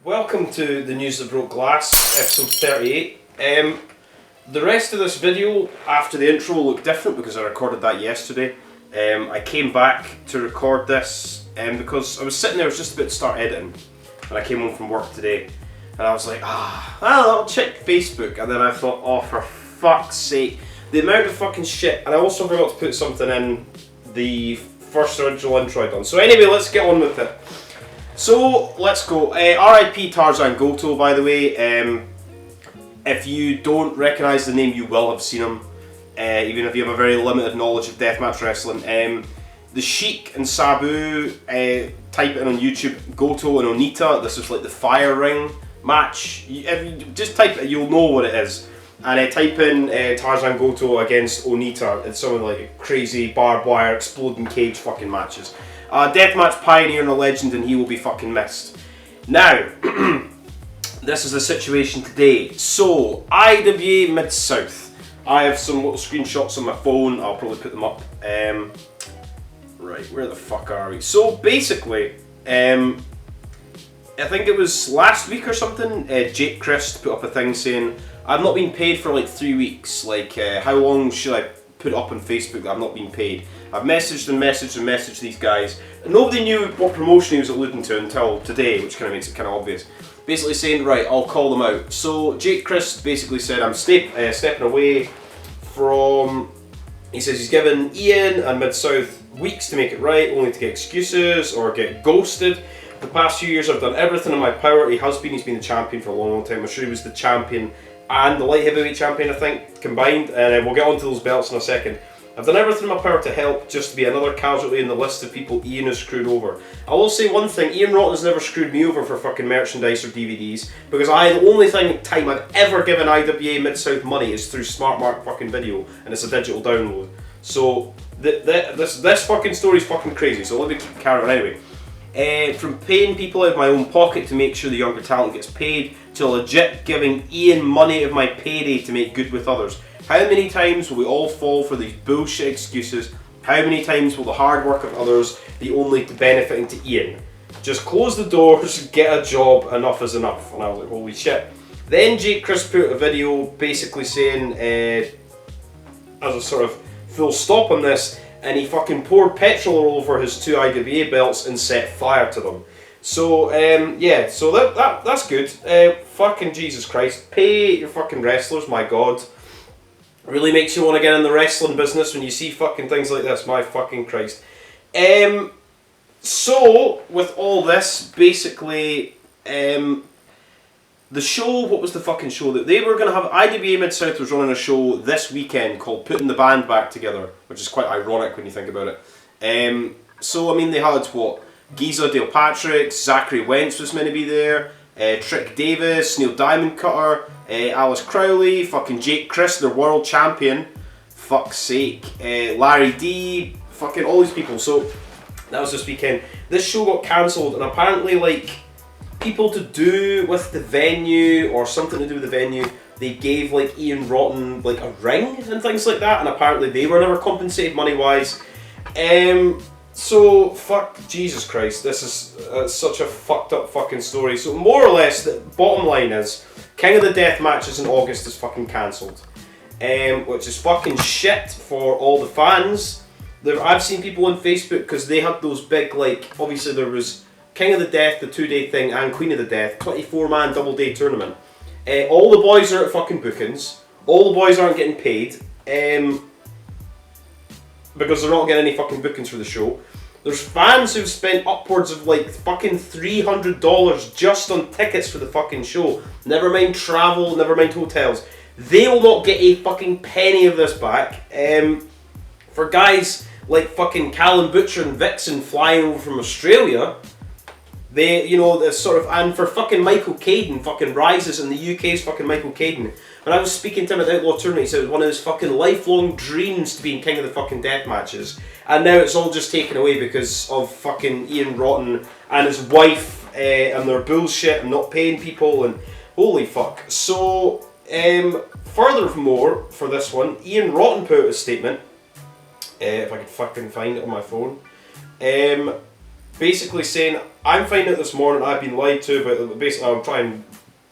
Welcome to the News That Broke Glass, episode 38. The rest of this video, after the intro, will look different because I recorded that yesterday. I came back to record this because I was sitting there, I was just about to start editing, and I came home from work today, and I was like, I'll check Facebook, and then I thought, oh, for fuck's sake, the amount of fucking shit, and I also forgot to put something in the first original intro I done. So anyway, let's get on with it. So, let's go. RIP Tarzan Goto, by the way. If you don't recognise the name, you will have seen him, even if you have a very limited knowledge of deathmatch wrestling. The Sheik and Sabu, type it in on YouTube, Goto and Onita. This was like the fire ring match. If you just type it, you'll know what it is. And type in Tarzan Goto against Onita. It's some of like crazy barbed wire, exploding cage fucking matches. Deathmatch pioneer and a legend, and he will be fucking missed. Now, this is the situation today. So, IWA Mid South. I have some little screenshots on my phone. I'll probably put them up. Right, where the fuck are we? So basically, I think it was last week or something. Jake Christ put up a thing saying, "I've not been paid for like 3 weeks. Like, how long should I put up on Facebook that I've not been paid?" I've messaged and messaged and messaged these guys. Nobody knew what promotion he was alluding to until today, which kind of makes it kind of obvious. Basically saying, right, I'll call them out. So Jake Christ basically said, I'm stepping away from... He says he's given Ian and Mid South weeks to make it right, only to get excuses or get ghosted. The past few years I've done everything in my power. He's been the champion for a long, long time. I'm sure he was the champion and the light heavyweight champion, I think, combined. And we'll get onto those belts in a second. I've done everything in my power to help, just to be another casualty in the list of people Ian has screwed over. I will say one thing, Ian Rotten's never screwed me over for fucking merchandise or DVDs, because the only time I've ever given IWA Mid South money is through SmartMark fucking video, and it's a digital download. So, this fucking story is fucking crazy, so let me keep carrying on anyway. From paying people out of my own pocket to make sure the younger talent gets paid, to legit giving Ian money of my payday to make good with others. How many times will we all fall for these bullshit excuses? How many times will the hard work of others be only benefiting to Ian? Just close the doors, get a job, enough is enough. And I was like, holy shit. Then Jake Christ put a video basically saying, as a sort of full stop on this, and he fucking poured petrol all over his 2 IWA belts and set fire to them. So, yeah, so that's good. Fucking Jesus Christ. Pay your fucking wrestlers, my god. Really makes you want to get in the wrestling business when you see fucking things like this, my fucking Christ. So, with all this, basically, the show, what was the fucking show that they were going to have? IWA Mid South was running a show this weekend called Putting the Band Back Together, which is quite ironic when you think about it. So, I mean, they had, what, Giza Dale Patrick, Zachary Wentz was meant to be there, Trick Davis, Neil Diamond Cutter, Alice Crowley, fucking Jake Christ, their world champion, fuck's sake, Larry D, fucking all these people. So that was this weekend. This show got cancelled, and apparently, like, people to do with the venue or something to do with the venue, they gave like Ian Rotten like a ring and things like that, and apparently they were never compensated money wise. So, fuck, Jesus Christ, this is such a fucked up fucking story. So more or less, the bottom line is, King of the Death matches in August is fucking cancelled. Which is fucking shit for all the fans. I've seen people on Facebook, because they had those big, like, obviously there was King of the Death, the 2-day thing, and Queen of the Death, 24-man double-day tournament. All the boys are at fucking bookings. All the boys aren't getting paid. Because they're not getting any fucking bookings for the show. There's fans who've spent upwards of like fucking $300 just on tickets for the fucking show. Never mind travel, never mind hotels. They will not get a fucking penny of this back. For guys like fucking Callum Butcher and Vixen flying over from Australia, they, you know, the sort of, and for fucking Michael Caden, fucking rises in the UK's fucking Michael Caden. When I was speaking to him at the Outlaw Tournament, he said it was one of his fucking lifelong dreams to be in King of the fucking Death matches. And now it's all just taken away because of fucking Ian Rotten and his wife and their bullshit and not paying people and holy fuck. So, furthermore, for this one, Ian Rotten put out a statement, if I could fucking find it on my phone. basically saying, I'm finding out this morning I've been lied to, but basically I'll try and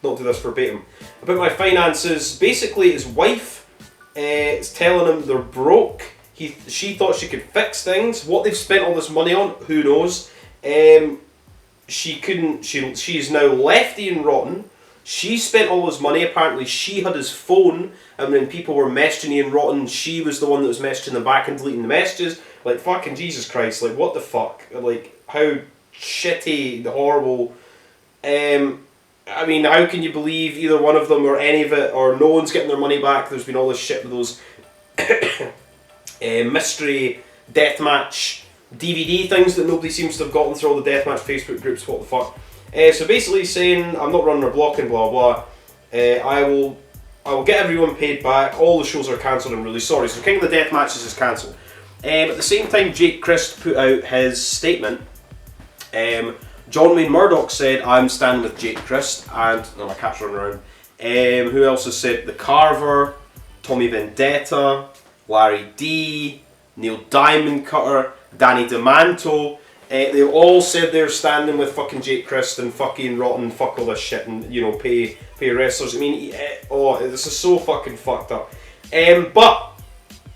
not do this verbatim, about my finances. Basically his wife is telling him they're broke. She thought she could fix things. What they've spent all this money on, who knows. She's now left Ian Rotten. She spent all his money. Apparently she had his phone, and when people were messaging Ian Rotten, she was the one that was messaging them back and deleting the messages. Like, fucking Jesus Christ, like, what the fuck? Like, how shitty, horrible. I mean, how can you believe either one of them or any of it, or no one's getting their money back? There's been all this shit with those mystery deathmatch DVD things that nobody seems to have gotten through all the deathmatch Facebook groups. What the fuck? So basically saying, I'm not running or blocking, blah blah. I will get everyone paid back. All the shows are cancelled. I'm really sorry. So King of the Deathmatches is cancelled. At the same time, Jake Christ put out his statement. John Wayne Murdoch said, I'm standing with Jake Christ, and my cat's running around. Who else has said? The Carver, Tommy Vendetta, Larry D, Neil Diamond Cutter, Danny DeManto. They all said they're standing with fucking Jake Christ and fucking Rotten, fuck all this shit, and you know, pay wrestlers. I mean, this is so fucking fucked up. But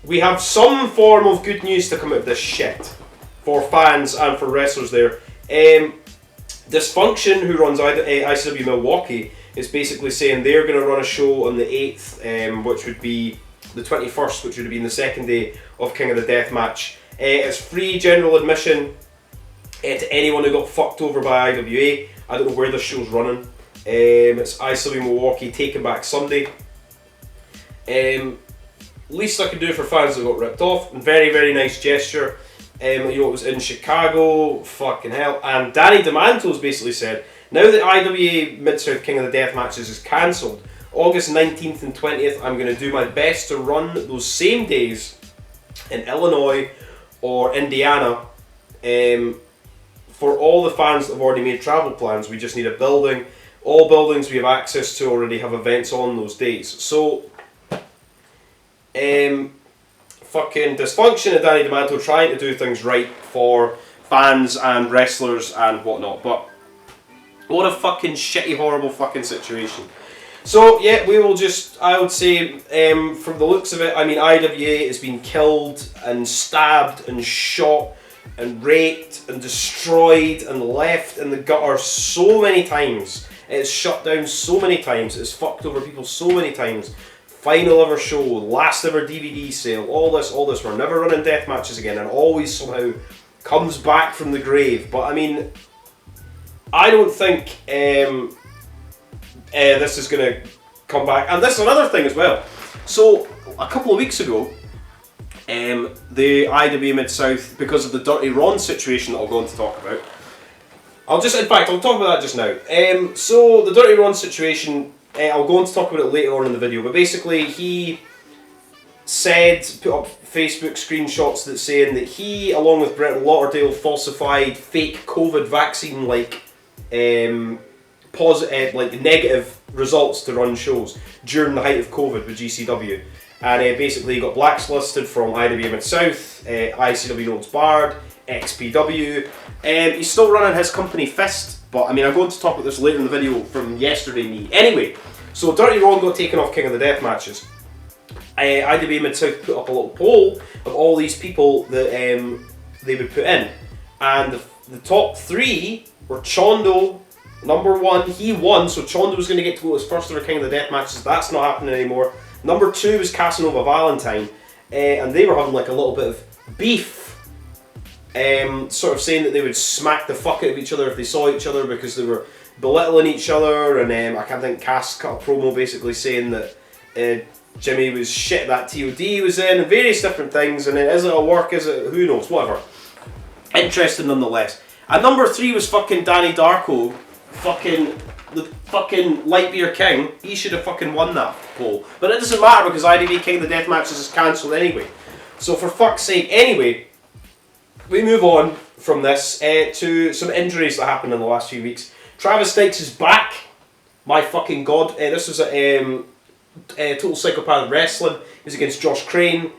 we have some form of good news to come out of this shit for fans and for wrestlers there. Dysfunction, who runs ICW Milwaukee, is basically saying they're going to run a show on the 8th, which would be the 21st, which would have been the second day of King of the Deathmatch. It's free general admission to anyone who got fucked over by IWA. I don't know where this show's running. It's ICW Milwaukee, Taking Back Sunday. Least I can do for fans that got ripped off. Very, very nice gesture. You know, it was in Chicago, fucking hell. And Danny DeManto's basically said, now that IWA Mid South King of the Deathmatches is cancelled, August 19th and 20th, I'm going to do my best to run those same days in Illinois or Indiana. For all the fans that have already made travel plans, we just need a building. All buildings we have access to already have events on those days. So, fucking Dysfunction and Danny DeManto trying to do things right for fans and wrestlers and whatnot, but what a fucking shitty, horrible fucking situation. So yeah, we will just, I would say, from the looks of it, I mean, IWA has been killed and stabbed and shot and raped and destroyed and left in the gutter so many times. It's shut down so many times. It's fucked over people so many times. Final ever show, last ever DVD sale, all this. We're never running death matches again, and always somehow comes back from the grave. But I mean, I don't think this is going to come back. And this is another thing as well. So a couple of weeks ago, the IWA Mid South, because of the Dirty Ron situation that I'll go on to talk about, I'll talk about that just now. So the Dirty Ron situation, I'll go on to talk about it later on in the video, but basically he put up Facebook screenshots that saying that he, along with Brett Lauderdale, falsified fake COVID vaccine like negative results to run shows during the height of COVID with GCW. And basically he got blacklisted from IWA Mid South, ICW Notes Barred, XPW. He's still running his company Fist, but I mean, I'm going to talk about this later in the video from yesterday. Anyway, so Dirty Ron got taken off King of the Deathmatches. IWA Mid South put up a little poll of all these people that they would put in, and the top three were Chondo. Number one, he won, so Chondo was going to get to go his first ever King of the Deathmatches. That's not happening anymore. Number two was Casanova Valentine, and they were having like a little bit of beef. Sort of saying that they would smack the fuck out of each other if they saw each other because they were belittling each other, and I can't think Cass cut a promo basically saying that Jimmy was shit that TOD was in, and various different things, and then is it a work, is it, who knows, whatever. Interesting nonetheless. And number three was fucking Danny Darko, the fucking Light Beer King. He should have fucking won that poll. But it doesn't matter because IWA King of the Deathmatches is cancelled anyway. So for fuck's sake, anyway, we move on from this to some injuries that happened in the last few weeks. Travis Dykes is back. My fucking god. This was a Total Psychopath Wrestling. He was against Josh Crane.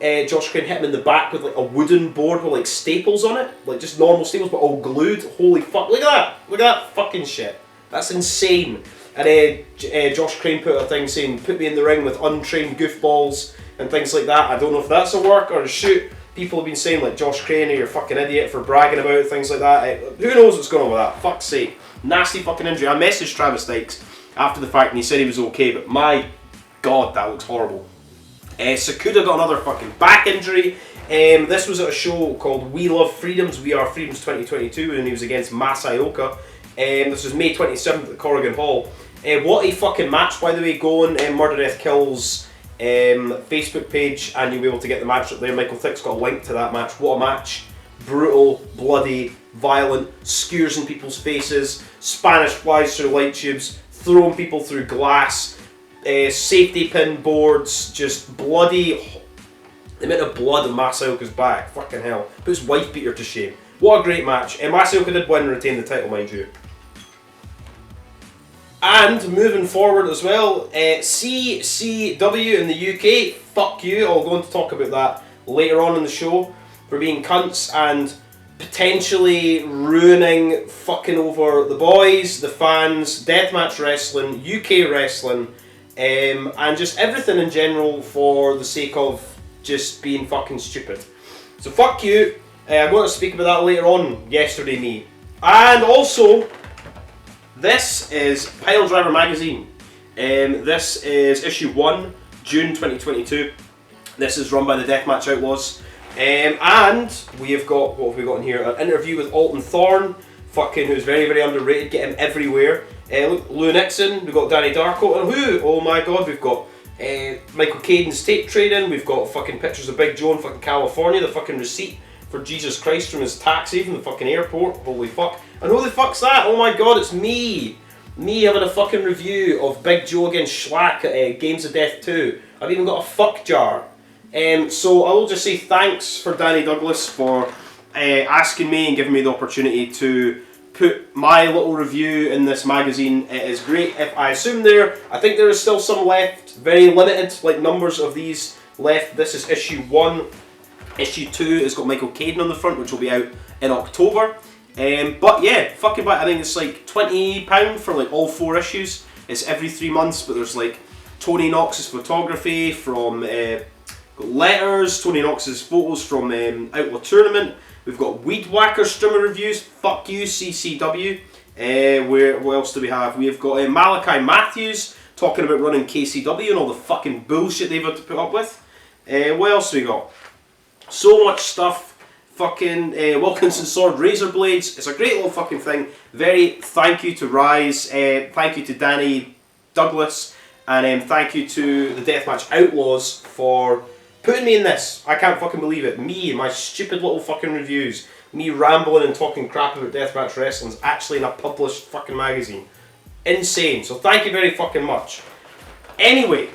Josh Crane hit him in the back with like a wooden board with like staples on it, like just normal staples but all glued. Holy fuck, look at that, look at that fucking shit, that's insane. And Josh Crane put a thing saying, put me in the ring with untrained goofballs and things like that. I don't know if that's a work or a shoot. People have been saying like, Josh Crane, you're a fucking idiot for bragging about it, things like that. Who knows what's going on with that, fuck's sake. Nasty fucking injury. I messaged Travis Dykes after the fact and he said he was okay, but my god, that looks horrible. Sakuda got another fucking back injury. This was at a show called We Love Freedoms, We Are Freedoms 2022, and he was against Masaoka. This was May 27th at the Corrigan Hall. What a fucking match, by the way. Go on Murder Death Kills Facebook page and you'll be able to get the match up there. Michael Thick's got a link to that match. What a match. Brutal, bloody, violent, skewers in people's faces, Spanish flies through light tubes, throwing people through glass, safety pin boards, just bloody. The amount of blood on Masaoka's back, fucking hell. Put his wife beater to shame. What a great match. Masaoka did win and retain the title, mind you. And moving forward as well, CCW in the UK, fuck you, I'll go on to talk about that later on in the show, for being cunts and potentially ruining, fucking over the boys, the fans, deathmatch wrestling, UK wrestling, and just everything in general for the sake of just being fucking stupid. So fuck you, I'm going to speak about that later on, yesterday me. And also, this is Pile Driver Magazine. This is issue 1, June 2022. This is run by the Deathmatch Outlaws. And we have got, what have we got in here? An interview with Alton Thorne, fucking, who's very, very underrated. Get him everywhere. Look, Lou Nixon, we've got Danny Darko, and who? Oh my god, we've got Michael Caden's tape trading. We've got fucking pictures of Big Joe in fucking California, the fucking receipt for Jesus Christ from his taxi from the fucking airport. Holy fuck. And who the fuck's that? Oh my god, it's me! Me having a fucking review of Big Joe against Schlack at Games of Death 2. I've even got a fuck jar. So I will just say thanks for Danny Douglas for asking me and giving me the opportunity to put my little review in this magazine. It is great. If I assume I think there is still some left, very limited, like numbers of these left. This is issue 1. Issue 2 has got Michael Caden on the front, which will be out in October. But yeah, fucking back, I think it's like £20 for like all 4 issues. It's every 3 months, but there's like Tony Knox's photography from letters, Tony Knox's photos from Outlaw Tournament. We've got Weed Whacker streamer reviews, fuck you CCW. What else do we have? We've got Malachi Matthews talking about running KCW and all the fucking bullshit they've had to put up with. What else do we got? So much stuff. Fucking Wilkinson Sword Razor Blades. It's a great little fucking thing. Very thank you to Rise, thank you to Danny Douglas, and thank you to the Deathmatch Outlaws for putting me in this. I can't fucking believe it. Me and my stupid little fucking reviews. Me rambling and talking crap about Deathmatch Wrestling's actually in a published fucking magazine. Insane. So thank you very fucking much. Anyway,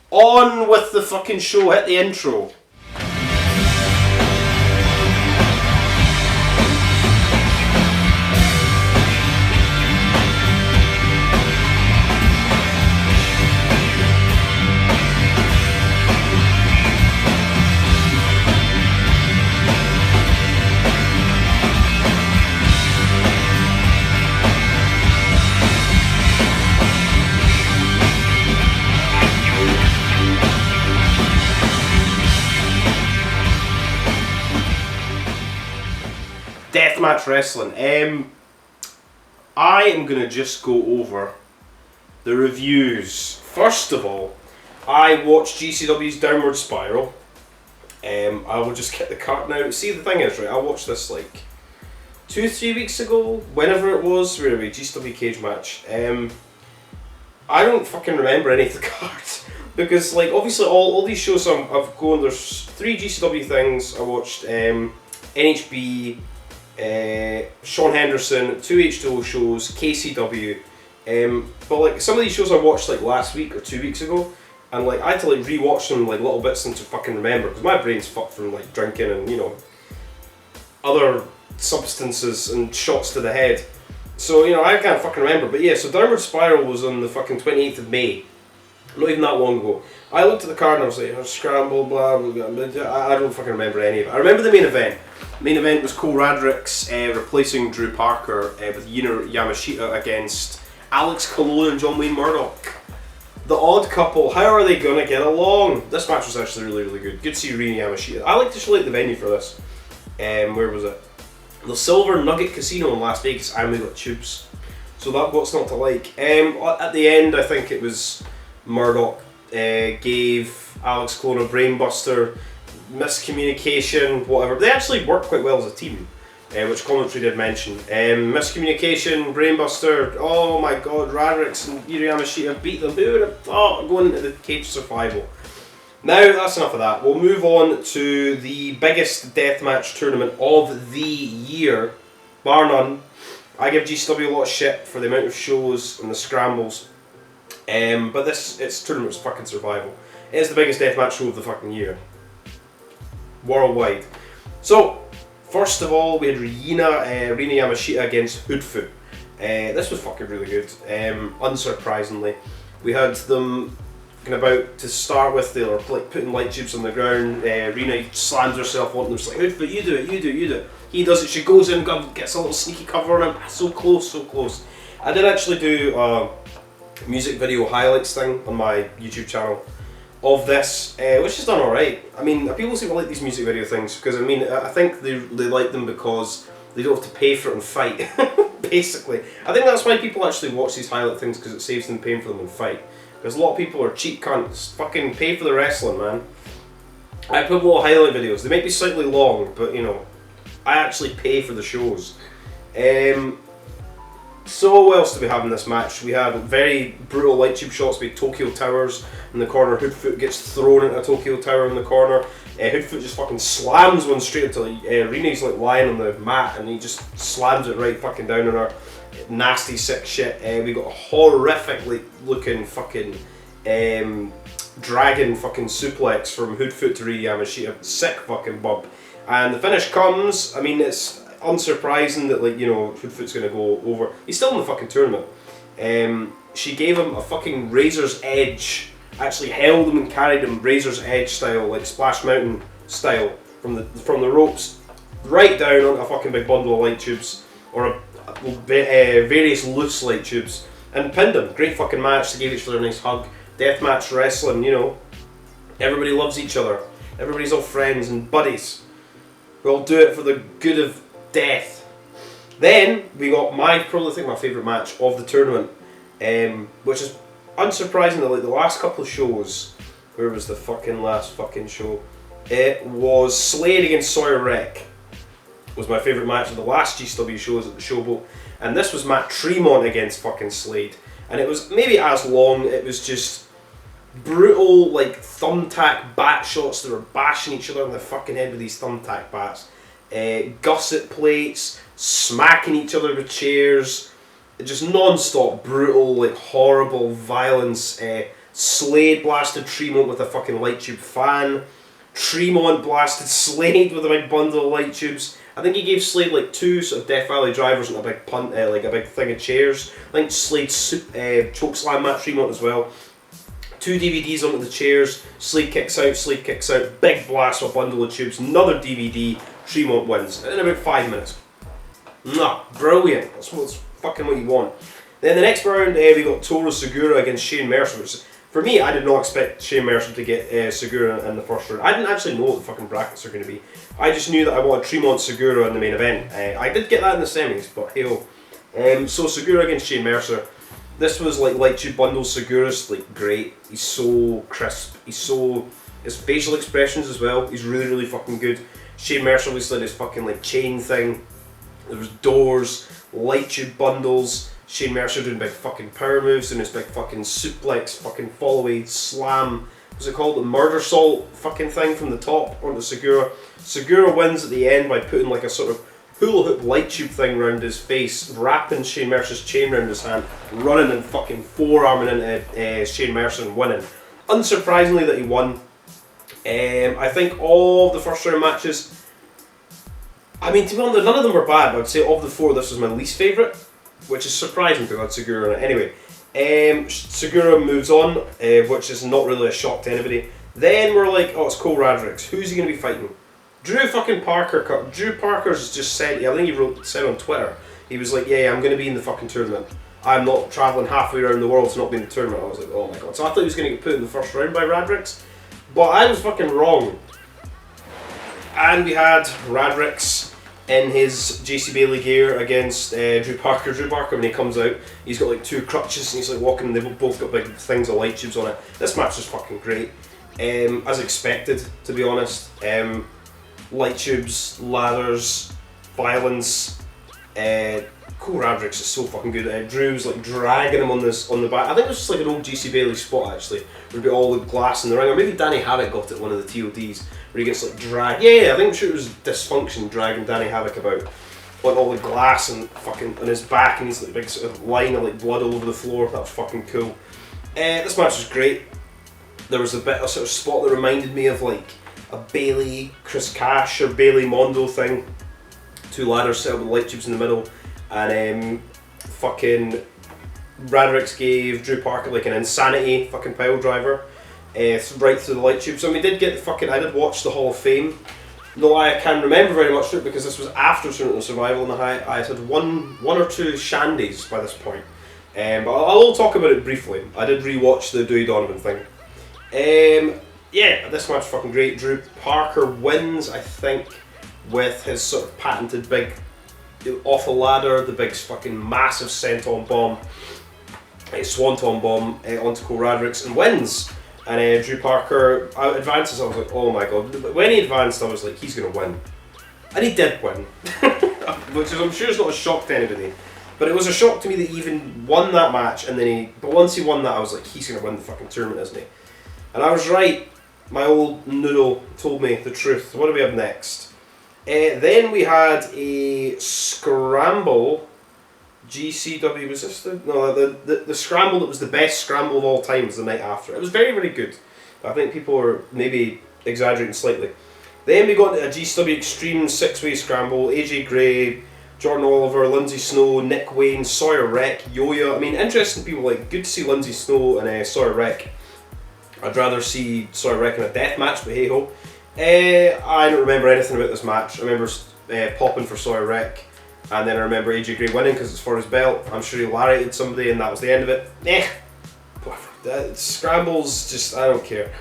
on with the fucking show. Hit the intro. Deathmatch Wrestling. I am going to just go over the reviews. First of all, I watched GCW's Downward Spiral. I will just get the cart now. See, the thing is, right, I watched this like 2-3 weeks ago, whenever it was, really, GCW cage match. I don't fucking remember any of the cards. Because, like, obviously all these shows I've gone, there's 3 GCW things. I watched NHB, Sean Henderson, 2 H2O shows, KCW, but like some of these shows I watched like last week or 2 weeks ago, and like I had to like rewatch them like little bits and to fucking remember, because my brain's fucked from like drinking and, you know, other substances and shots to the head, so, you know, I can't fucking remember. But yeah, so Downward Spiral was on the fucking 28th of May, Not even that long ago. I looked at the card and I was like, scramble, blah, blah, blah. I don't fucking remember any of it. I remember the main event. The main event was Cole Radrick's replacing Drew Parker with Yuna Yamashita against Alex Colon and John Wayne Murdoch. The odd couple, how are they gonna get along? This match was actually really, really good. Good to see Rina Yamashita. I like to select the venue for this. Where was it? The Silver Nugget Casino in Las Vegas, and we got tubes. So that what's not to like. At the end, I think it was Murdoch gave Alex Colon a brainbuster, miscommunication, whatever. They actually worked quite well as a team, which commentary did mention. Miscommunication, brainbuster, oh my god, Radrix and Yuri Yamashita beat them. Who would have thought, going into the cage survival? Now, that's enough of that. We'll move on to the biggest deathmatch tournament of the year, bar none. I give GCW a lot of shit for the amount of shows and the scrambles, but its tournament was fucking survival. It is the biggest deathmatch show of the fucking year, worldwide. So, first of all, we had Rina Yamashita against Hoodfoot. This was fucking really good, unsurprisingly. We had them about to start with, they were like putting light tubes on the ground. Rina slams herself on them, she's like, Hoodfoot, you do it, you do it, you do it. He does it, she goes in, gets a little sneaky cover on him. So close, so close. I did actually do a music video highlights thing on my YouTube channel of this, which is done alright. I mean, people seem to like these music video things because, I mean, I think they like them because they don't have to pay for it and fight, basically. I think that's why people actually watch these highlight things, because it saves them paying for them and fight. Because a lot of people are cheap cunts, fucking pay for the wrestling, man. I put a lot of highlight videos, they might be slightly long, but you know, I actually pay for the shows. So what else do we have in this match? We have very brutal light tube shots with Tokyo Towers in the corner. Hoodfoot gets thrown into a Tokyo Tower in the corner. Hoodfoot just fucking slams one straight into Rena's like lying on the mat, and he just slams it right fucking down on her. Nasty sick shit. We got a horrifically looking fucking dragon fucking suplex from Hoodfoot to Rina Yamashita. Sick fucking bump. And the finish comes, I mean, it's unsurprising that, like, you know, Hoodfoot's gonna go over. He's still in the fucking tournament. She gave him a fucking razor's edge, actually held him and carried him razor's edge style, like Splash Mountain style, from the ropes right down onto a fucking big bundle of light tubes, or various loose light tubes, and pinned him. Great fucking match. They gave each other a nice hug. Deathmatch wrestling, you know. Everybody loves each other. Everybody's all friends and buddies. We all do it for the good of death. Then we got probably my favourite match of the tournament, which is unsurprisingly, like the last couple of shows. Where was the fucking last fucking show? It was Slade against Sawyer Wreck. Was my favourite match of the last GCW shows at the Showboat, and this was Matt Tremont against fucking Slade, and it was maybe as long. It was just brutal, like thumbtack bat shots. They were bashing each other on the fucking head with these thumbtack bats, gusset plates, smacking each other with chairs, just non-stop brutal, like horrible violence. Slade blasted Tremont with a fucking light tube fan. Tremont blasted Slade with a big bundle of light tubes. I think he gave Slade like 2 sort of Death Valley drivers and a big punt, like a big thing of chairs. I think Slade chokeslam Matt Tremont as well. 2 DVDs onto the chairs. Slade kicks out. Big blast with a bundle of tubes. Another DVD. Tremont wins in about 5 minutes. Nah, brilliant. That's fucking what you want. Then the next round, we got Toru Segura against Shane Mercer, which, for me, I did not expect Shane Mercer to get Segura in the first round. I didn't actually know what the fucking brackets are going to be. I just knew that I wanted Tremont Segura in the main event. I did get that in the semis, but hey-oh. So Segura against Shane Mercer. This was like light tube bundle. Segura's like great. He's so crisp. His facial expressions as well. He's really, really fucking good. Shane Mercer obviously did his fucking like chain thing. There was doors, light tube bundles. Shane Mercer doing big fucking power moves and his big fucking suplex, fucking fall away slam. What's it called? The murder salt fucking thing from the top onto Segura. Segura wins at the end by putting like a sort of hula hoop light tube thing around his face, wrapping Shane Mercer's chain around his hand, running and fucking forearming into Shane Mercer and winning. Unsurprisingly that he won. I think all the first round matches, I mean, to be honest, none of them were bad, but I'd say of the 4 this was my least favourite, which is surprising because I had Segura in it. Anyway, Sakuda moves on, which is not really a shock to anybody. Then we're like, oh, it's Cole Radrick's. Who's he going to be fighting? Drew fucking Parker. Drew Parker's just said, I think he said on Twitter, he was like, yeah, I'm going to be in the fucking tournament. I'm not travelling halfway around the world to not be in the tournament. I was like, oh my god. So I thought he was going to get put in the first round by Radrick's, but I was fucking wrong. And we had Radrick's in his JC Bailey gear against Drew Parker. Drew Parker, when he comes out, he's got like two crutches and he's like walking, they've both got big things of light tubes on it. This match was fucking great. As expected, to be honest. Light tubes, ladders, violence. Cole Radrick's is so fucking good. Drew's like dragging him on the back. I think it was just like an old GC Bailey spot actually, where we got all the glass in the ring, or maybe Danny Havoc got it one of the TODs, where he gets like dragged. Yeah, I think it was Dysfunction dragging Danny Havoc about on all the glass and fucking on his back, and he's like big sort of line of like blood all over the floor. That was fucking cool. This match was great. There was a sort of spot that reminded me of like a Bailey Chris Cash or Bailey Mondo thing. Two ladders set up with light tubes in the middle, and fucking Radrick's gave Drew Parker like an insanity fucking pile driver right through the light tubes. So we did get the fucking, I did watch the Hall of Fame. No, I can't remember very much of it because this was after Tournament of Survival, and I had one or two shandies by this point. But I'll talk about it briefly. I did rewatch the Dewey Donovan thing. Yeah, this match fucking great. Drew Parker wins, I think, with his sort of patented big off the ladder, the big fucking massive senton bomb, swanton bomb onto Cole Radrick's, and wins. And Drew Parker advances. I was like, oh my god. When he advanced, I was like, he's going to win. And he did win. Which is, I'm sure is not a shock to anybody. But it was a shock to me that he even won that match, and then but once he won that, I was like, he's going to win the fucking tournament, isn't he? And I was right. My old noodle told me the truth. What do we have next? Then we had a scramble. GCW, was this the scramble that was the best scramble of all time was the night after. It was very, very good. I think people are maybe exaggerating slightly. Then we got a GCW Extreme 6-way scramble. AJ Gray, Jordan Oliver, Lindsay Snow, Nick Wayne, Sawyer Wreck, Yoya. I mean, interesting people. Like, good to see Lindsay Snow and Sawyer Wreck. I'd rather see Sawyer Wreck in a death match, but hey ho. I don't remember anything about this match. I remember popping for Sawyer Wreck, and then I remember AJ Gray winning because it's for his belt. I'm sure he lariated somebody, and that was the end of it. Scrambles, just, I don't care.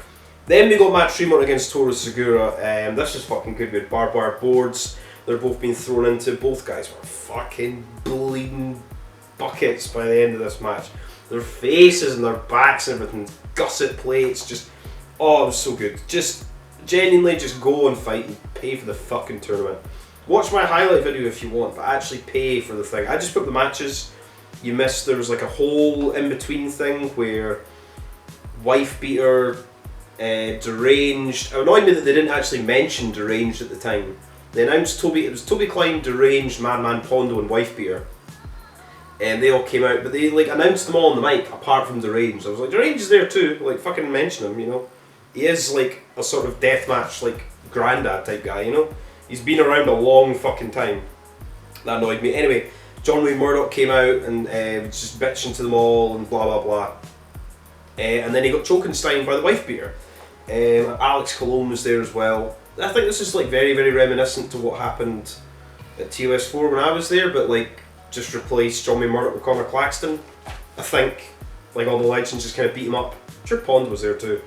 Then we got Matt Tremont against Toru Segura. This is fucking good. We had barbed wire boards. They're both being thrown into. Both guys were fucking bleeding buckets by the end of this match. Their faces and their backs and everything, gusset plates, just, oh, it was so good. Just genuinely just go and fight and pay for the fucking tournament. Watch my highlight video if you want, but actually pay for the thing. I just put the matches you missed. There was like a whole in-between thing where wife beater, deranged. It annoyed me that they didn't actually mention deranged at the time. They announced it was Toby Klein, deranged, Madman Pondo, and wife beater. And they all came out, but they like announced them all on the mic apart from Deranged. I was like, Deranged is there too, like fucking mention him, you know. He is like a sort of deathmatch like granddad type guy, you know. He's been around a long fucking time. That annoyed me. Anyway, John Wayne Murdoch came out and was just bitching to them all and blah blah blah. And then he got Chokenstein by the wife beater. Alex Colon was there as well. I think this is like very, very reminiscent to what happened at TOS 4 when I was there, but like just replaced John Wayne Murdoch with Connor Claxton. I think like all the legends just kind of beat him up. I'm sure Pond was there too.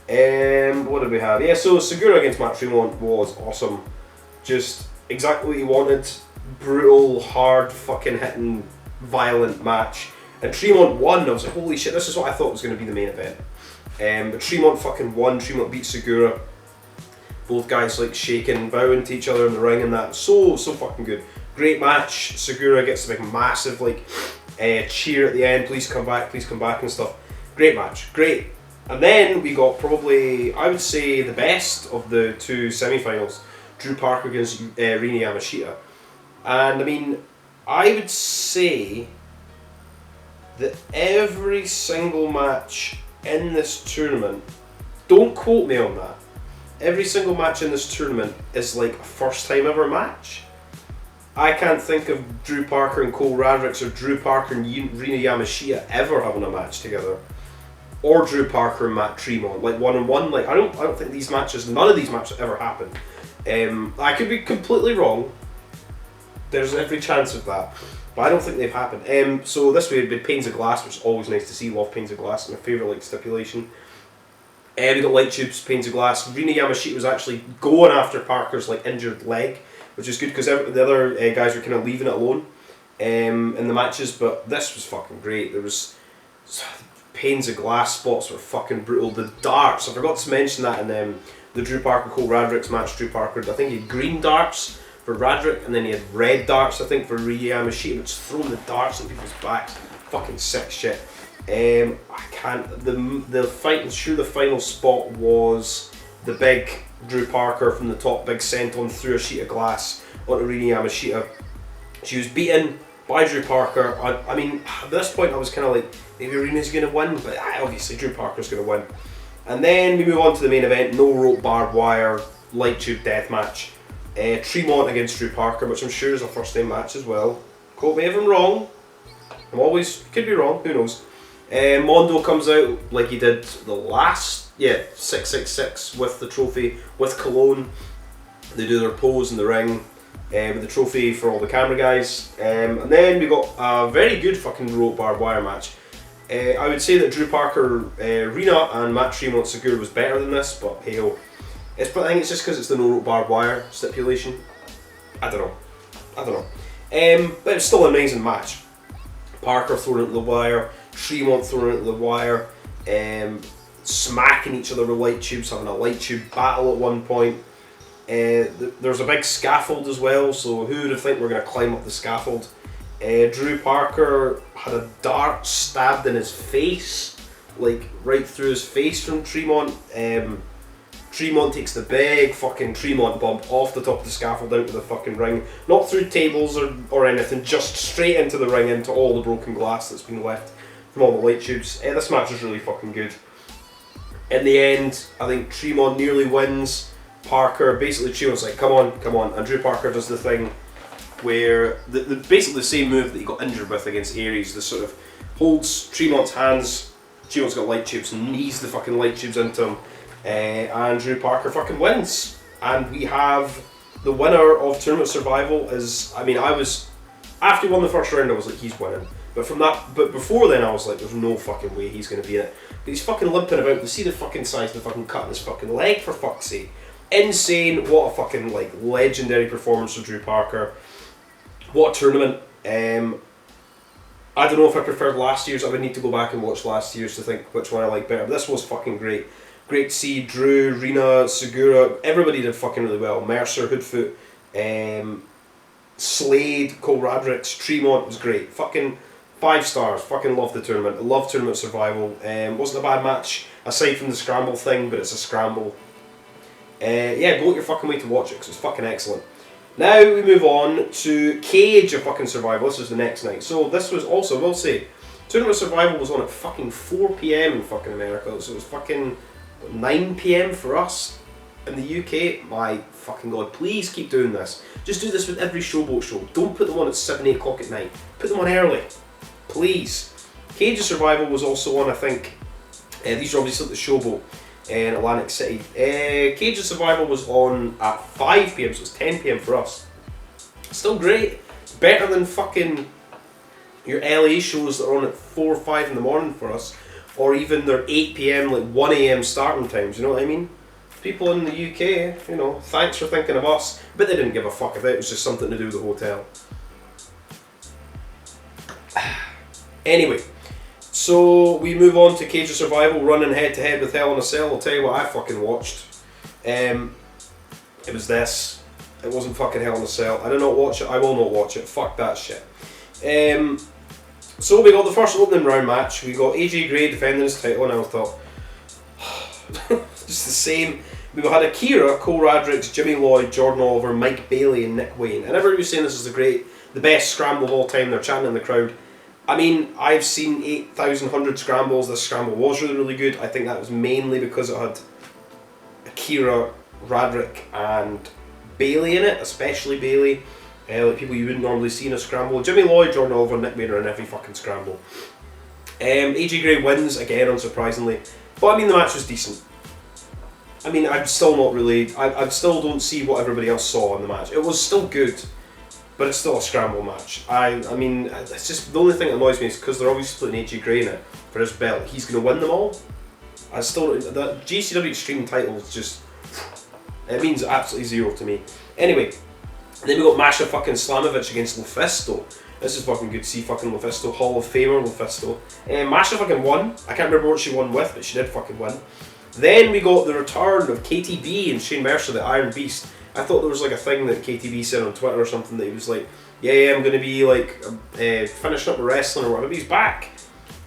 What did we have? Yeah, so Segura against Matt Tremont was awesome. Just exactly what he wanted. Brutal, hard, fucking hitting, violent match. And Tremont won. I was like, holy shit, this is what I thought was going to be the main event. But Tremont fucking won. Tremont beat Segura. Both guys like shaking, bowing to each other in the ring and that. So fucking good. Great match. Segura gets a big massive like cheer at the end. Please come back and stuff. Great match. Great. And then we got probably, I would say, the best of the two semi-finals. Drew Parker against Rini Yamashita. And I mean, I would say that every single match in this tournament, don't quote me on that, every single match in this tournament is like a first time ever match. I can't think of Drew Parker and Cole Radricks or Drew Parker and Rina Yamashita ever having a match together, or Drew Parker and Matt Tremont like one-on-one. Like I don't think these matches, none of these matches ever happened. I could be completely wrong. There's every chance of that, but I don't think they've happened. So this would be Panes of Glass, which is always nice to see. Love Panes of Glass, my favourite like stipulation. We got Light Tubes, Panes of Glass. Rina Yamashita was actually going after Parker's like injured leg, which is good because the other guys were kind of leaving it alone in the matches. But this was fucking great. There was Panes of Glass spots were fucking brutal. The darts, I forgot to mention that in the Drew Parker Cole Radricks match. Drew Parker, I think he had green darts for Radrick, and then he had red darts, I think, for Rina Yamashita, which throwing the darts in people's backs. Fucking sick shit. I can't. The fight. I'm sure the final spot was the big Drew Parker from the top, big senton through a sheet of glass onto Rina Yamashita. She was beaten by Drew Parker. I mean, at this point, I was kind of like, maybe Rina's going to win, but obviously Drew Parker's going to win. And then we move on to the main event: no rope, barbed wire, light tube death match. Tremont against Drew Parker, which I'm sure is a first name match as well. Quote me if I'm wrong. I'm always could be wrong. Who knows? Mondo comes out like he did the last, 666 with the trophy, with Cologne. They do their pose in the ring with the trophy for all the camera guys. And then we got a very good fucking rope barbed wire match. I would say that Drew Parker, Rina and Matt Tremont Sakuda was better than this, but hey ho. I think it's just because it's the no rope barbed wire stipulation. I don't know. But it's still an amazing match. Parker throwing it into the wire, Tremont throwing it into the wire, smacking each other with light tubes, having a light tube battle at one point. There's a big scaffold as well, so who would have think we're going to climb up the scaffold? Drew Parker had a dart stabbed in his face, like right through his face from Tremont. Tremont takes the big fucking Tremont bump off the top of the scaffold into the fucking ring. Not through tables or anything, just straight into the ring, into all the broken glass that's been left from all the light tubes. This match is really fucking good. In the end, I think Tremont nearly wins. Parker, basically Tremont's like, come on, and Drew Parker does the thing where, basically the same move that he got injured with against Aries, the sort of holds Tremont's hands, Tremont's got light tubes, and knees the fucking light tubes into him. And Drew Parker fucking wins, and we have the winner of Tournament Survival. After he won the first round, I was like, he's winning. But before then, I was like, there's no fucking way he's going to be in it. But he's fucking limping about. You see the fucking size of the fucking cut in his fucking leg, for fuck's sake. Insane! What a fucking like legendary performance from Drew Parker. What a tournament. I don't know if I preferred last year's. I would need to go back and watch last year's to think which one I like better. But this was fucking great. Great to see Drew, Rina, Segura, everybody did fucking really well. Mercer, Hoodfoot, Slade, Cole Radricks, Tremont was great. Fucking 5 stars. Fucking loved the tournament. I love Tournament Survival. Wasn't a bad match aside from the scramble thing, but it's a scramble. Go out your fucking way to watch it because it's fucking excellent. Now we move on to Cage of fucking Survival. This was the next night. So this was also, I will say, Tournament Survival was on at fucking 4 PM in fucking America. So it was fucking 9 PM for us in the UK. My fucking god, please keep doing this. Just do this with every Showboat show. Don't put them on at 7, 8 o'clock at night. Put them on early. Please. Cage of Survival was also on, I think. These are obviously at the Showboat in Atlantic City. Cage of Survival was on at 5 PM, so it was 10 PM for us. Still great. Better than fucking your LA shows that are on at 4 or 5 in the morning for us. Or even their 8 PM, like 1 AM starting times, you know what I mean? People in the UK, you know, thanks for thinking of us. But they didn't give a fuck if it was just something to do with the hotel. Anyway, so we move on to Cage of Survival, running head to head with Hell in a Cell. I'll tell you what I fucking watched. It was this. It wasn't fucking Hell in a Cell. I did not watch it. I will not watch it. Fuck that shit. So we got the first opening round match. We got AJ Gray defending his title, and I thought, just the same. We had Akira, Cole Radricks, Jimmy Lloyd, Jordan Oliver, Mike Bailey, and Nick Wayne. And everybody was saying this is the best scramble of all time. They're chanting in the crowd. I mean, I've seen 8,100 scrambles. This scramble was really, really good. I think that was mainly because it had Akira, Radrick, and Bailey in it, especially Bailey. like people you wouldn't normally see in a scramble. Jimmy Lloyd, Jordan Oliver, Nick Maynard in every fucking scramble. AJ Gray wins, again unsurprisingly. But I mean, the match was decent. I mean, I'm still not really... I still don't see what everybody else saw in the match. It was still good, but it's still a scramble match. I mean, it's just... The only thing that annoys me is because they're always splitting AJ Gray in it for his belt. He's going to win them all. I still... The GCW Extreme title is just... It means absolutely zero to me. Anyway, then we got Masha fucking Slamovich against Lufisto. This is fucking good to see fucking Lufisto, Hall of Famer Lufisto. Masha fucking won. I can't remember what she won with, but she did fucking win. Then we got the return of KTB and Shane Mercer, the Iron Beast. I thought there was like a thing that KTB said on Twitter or something that he was like, yeah, I'm going to be like finishing up with wrestling or whatever, but he's back.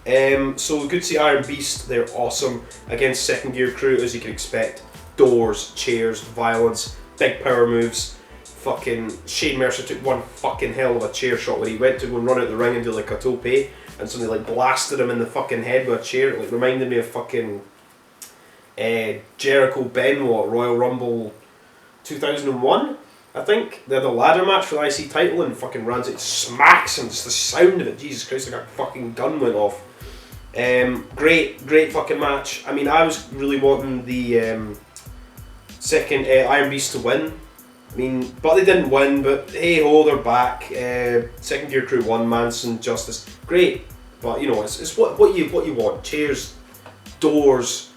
So good to see Iron Beast, they're awesome, against Second Gear Crew, as you can expect. Doors, chairs, violence, big power moves. Fucking Shane Mercer took one fucking hell of a chair shot when he went to go and run out the ring and do like a tope, and somebody like blasted him in the fucking head with a chair. It like reminded me of fucking Jericho Benoit at Royal Rumble 2001, I think. They had a ladder match for the IC title and fucking Ramsey smacks and just the sound of it, Jesus Christ, like a fucking gun went off. Great fucking match. I mean, I was really wanting the second Iron Beast to win. I mean, but they didn't win, but hey ho, they're back. Second Gear Crew won, Manson, Justice. Great. But you know, it's what you want. Chairs, doors,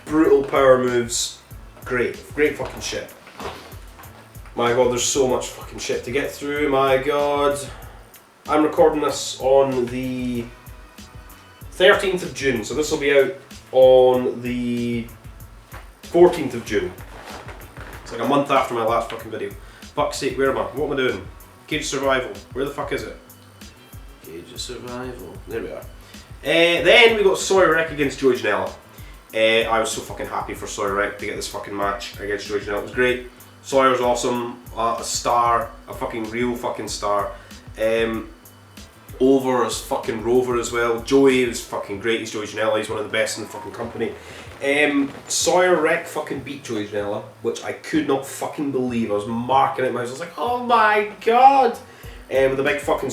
brutal power moves. Great fucking shit. My god, there's so much fucking shit to get through, my god. I'm recording this on the 13th of June, so this will be out on the 14th of June. It's like a month after my last fucking video. Fuck's sake, where am I? What am I doing? Cage of Survival. Where the fuck is it? Cage of Survival. There we are. Then we got Sawyer Rick against Joey Janela. I was so fucking happy for Sawyer Rick to get this fucking match against Joey Janela. It was great. Sawyer was awesome. A star. A fucking real fucking star. Over as fucking Rover as well. Joey was fucking great. He's Joey Janela. He's one of the best in the fucking company. Sawyer Rick fucking beat Joey Janela, which I could not fucking believe. I was marking it in my house. I was like, oh my god! With a big fucking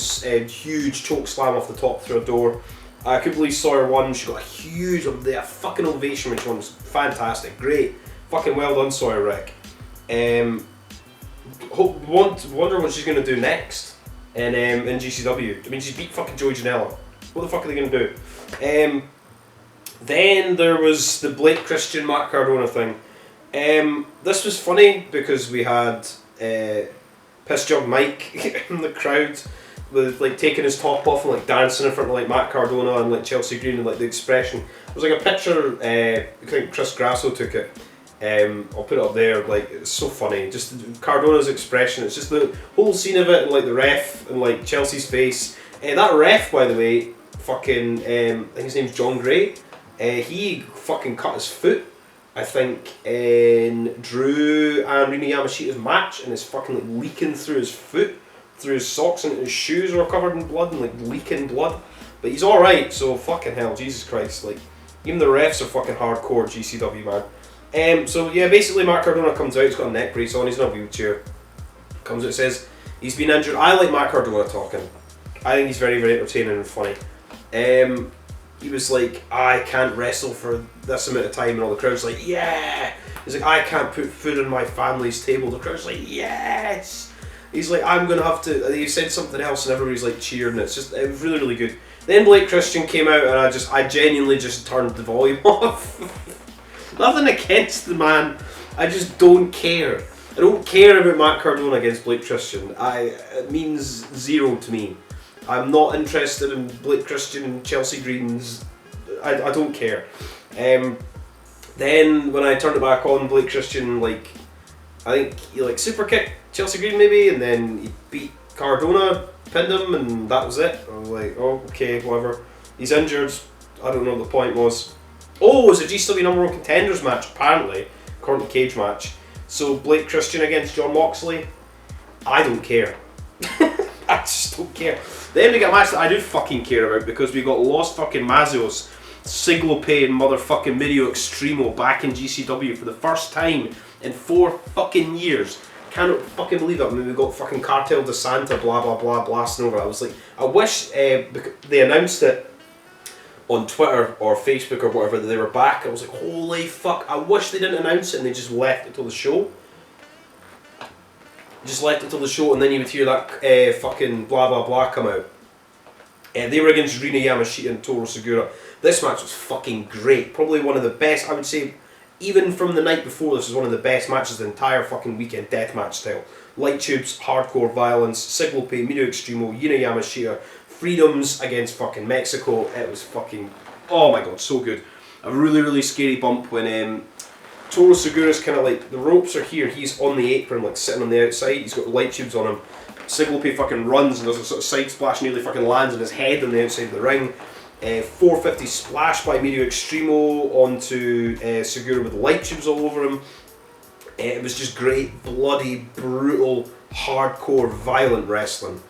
huge choke slam off the top through a door. I couldn't believe Sawyer won. She got a huge, a fucking ovation when she won. It was fantastic. Great. Fucking well done, Sawyer Rick. Wonder what she's going to do next in GCW. I mean, she's beat fucking Joey Janela. What the fuck are they going to do? Then there was the Blake Christian Mark Cardona thing. This was funny because we had Piss Jug Mike in the crowd with like taking his top off and like dancing in front of like Matt Cardona and like Chelsea Green and like the expression. It was like a picture, I think Chris Grasso took it. I'll put it up there, like it's so funny. Just Cardona's expression, it's just the whole scene of it and like the ref and like Chelsea's face. That ref, by the way, fucking, I think his name's John Gray. He fucking cut his foot, I think, in Drew and Rina Yamashita's match, and it's fucking like leaking through his foot, through his socks, and his shoes are covered in blood and like leaking blood. But he's alright, so fucking hell, Jesus Christ, like, even the refs are fucking hardcore at GCW, man. So yeah, basically Mark Cardona comes out, he's got a neck brace on, he's in a wheelchair. Comes out, says he's been injured. I like Mark Cardona talking. I think he's very, very entertaining and funny. He was like, I can't wrestle for this amount of time, and all the crowd's like, yeah! He's like, I can't put food on my family's table. The crowd's like, yes! He's like, I'm gonna have to. He said something else, and everybody's like cheering. It was really, really good. Then Blake Christian came out, and I genuinely just turned the volume off. Nothing against the man, I just don't care. I don't care about Matt Cardona against Blake Christian. It means zero to me. I'm not interested in Blake Christian and Chelsea Green's. I don't care. Then when I turned it back on, Blake Christian, like, I think he like super kicked Chelsea Green maybe, and then he beat Cardona, pinned him, and that was it. I was like, oh, okay, whatever. He's injured. I don't know what the point was. Oh, it was a GCW #1 Contenders match, apparently, according to Cage Match. So Blake Christian against John Moxley. I don't care. I just don't care. Then we got a match that I do fucking care about, because we got Los fucking Mazios, Siglope and motherfucking Mirio Extremo back in GCW for the first time in 4 fucking years. cannot fucking believe it. I mean, we got fucking Cartel de Santa, blah blah blah, blasting over. I was like, I wish they announced it on Twitter or Facebook or whatever that they were back. I was like, holy fuck, I wish they didn't announce it and they just left it till the show. Just left it till the show, and then you would hear that fucking blah blah blah come out. They were against Rina Yamashita and Toru Segura. This match was fucking great. Probably one of the best, I would say, even from the night before, this was one of the best matches the entire fucking weekend, deathmatch style. Light tubes, hardcore violence, Siglo Pay, Medio Extremo, Rina Yamashita, Freedoms against fucking Mexico. It was fucking, oh my god, so good. A really, really scary bump when Toru Segura's kind of like, the ropes are here, he's on the apron, like sitting on the outside, he's got light tubes on him. Siglo fucking runs and there's a sort of side splash, nearly fucking lands on his head on the outside of the ring. 450 splash by Medio Extremo onto Segura with light tubes all over him. It was just great, bloody, brutal, hardcore, violent wrestling.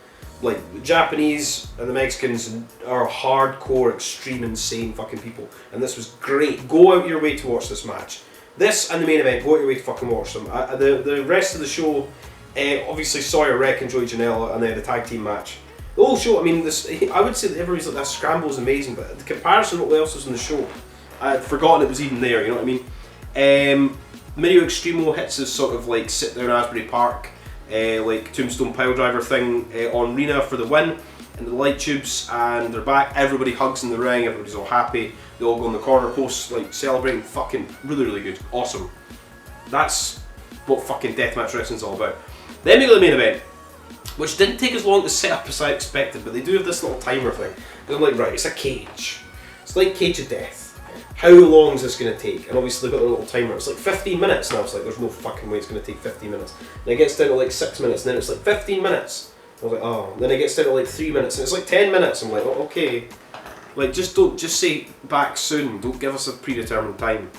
Like, the Japanese and the Mexicans are hardcore, extreme, insane fucking people. And this was great. Go out your way to watch this match. This and the main event, go out your way to fucking watch them. The rest of the show, obviously Sawyer, Wreck and Joey Janela, and then the tag team match. The whole show, I mean, I would say that everybody's like, that scramble is amazing, but the comparison to what else was in the show, I'd forgotten it was even there, you know what I mean? Medio Extremo hits this sort of like sit there in Asbury Park, like tombstone piledriver thing on Rina for the win, and the light tubes, and they're back, everybody hugs in the ring, everybody's all happy, they all go on the corner posts, like celebrating, fucking really, really good, awesome. That's what fucking deathmatch wrestling's all about. Then we go to the main event, which didn't take as long to set up as I expected, but they do have this little timer thing. I'm like, right, it's a cage. It's like Cage of Death. How long is this going to take? And obviously they've got a little timer. It's like 15 minutes now. It's like, there's no fucking way it's going to take 15 minutes. And it gets down to like 6 minutes, and then it's like 15 minutes. I was like, oh. And then it gets down to like 3 minutes, and it's like 10 minutes. I'm like, oh, okay. Like, just say back soon. Don't give us a predetermined time.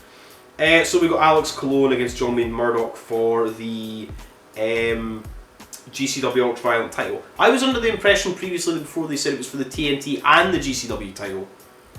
So we got Alex Colon against John Wayne Murdoch for the GCW Ultraviolent title. I was under the impression previously before they said it was for the TNT and the GCW title.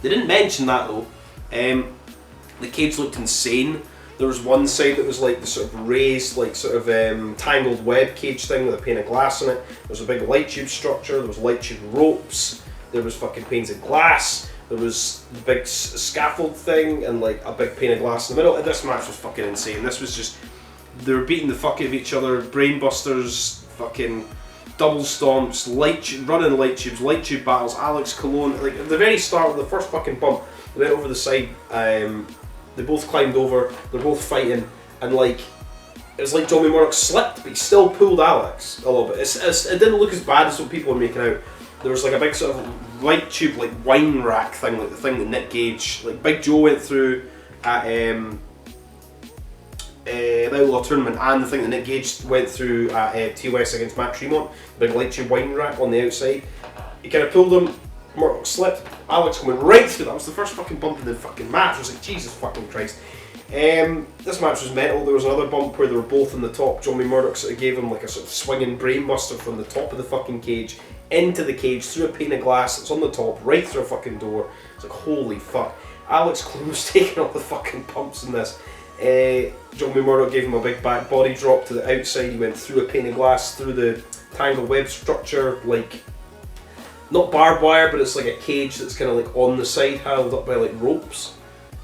They didn't mention that though. The cage looked insane. There was one side that was like the sort of raised, like sort of tangled web cage thing with a pane of glass in it. There was a big light tube structure, there was light tube ropes, there was fucking panes of glass, there was the big scaffold thing and like a big pane of glass in the middle. And this match was fucking insane. This was just, they were beating the fuck out of each other, brainbusters, fucking double stomps, running light tubes, light tube battles, Alex Colon. Like at the very start of the first fucking bump, they went over the side, they both climbed over, they're both fighting, and like, it was like Johnny Murdoch slipped, but he still pulled Alex a little bit. It didn't look as bad as what people were making out. There was like a big sort of light tube, like wine rack thing, like the thing that Nick Gage, like Big Joe went through at the Outlaw Tournament, and the thing that Nick Gage went through at TOS against Matt Tremont, the big light tube wine rack on the outside. He kind of pulled him, Murdoch slipped, Alex coming right through. That was the first fucking bump in the fucking match. I was like, Jesus fucking Christ. This match was mental. There was another bump where they were both on the top. Johnny Murdoch sort of gave him like a sort of swinging brainbuster from the top of the fucking cage into the cage, through a pane of glass that's on the top, right through a fucking door. It's like, holy fuck. Alex Colon was taking up the fucking pumps in this. Johnny Murdoch gave him a big back body drop to the outside. He went through a pane of glass, through the tangled web structure, like, not barbed wire, but it's like a cage that's kind of like on the side, held up by like ropes.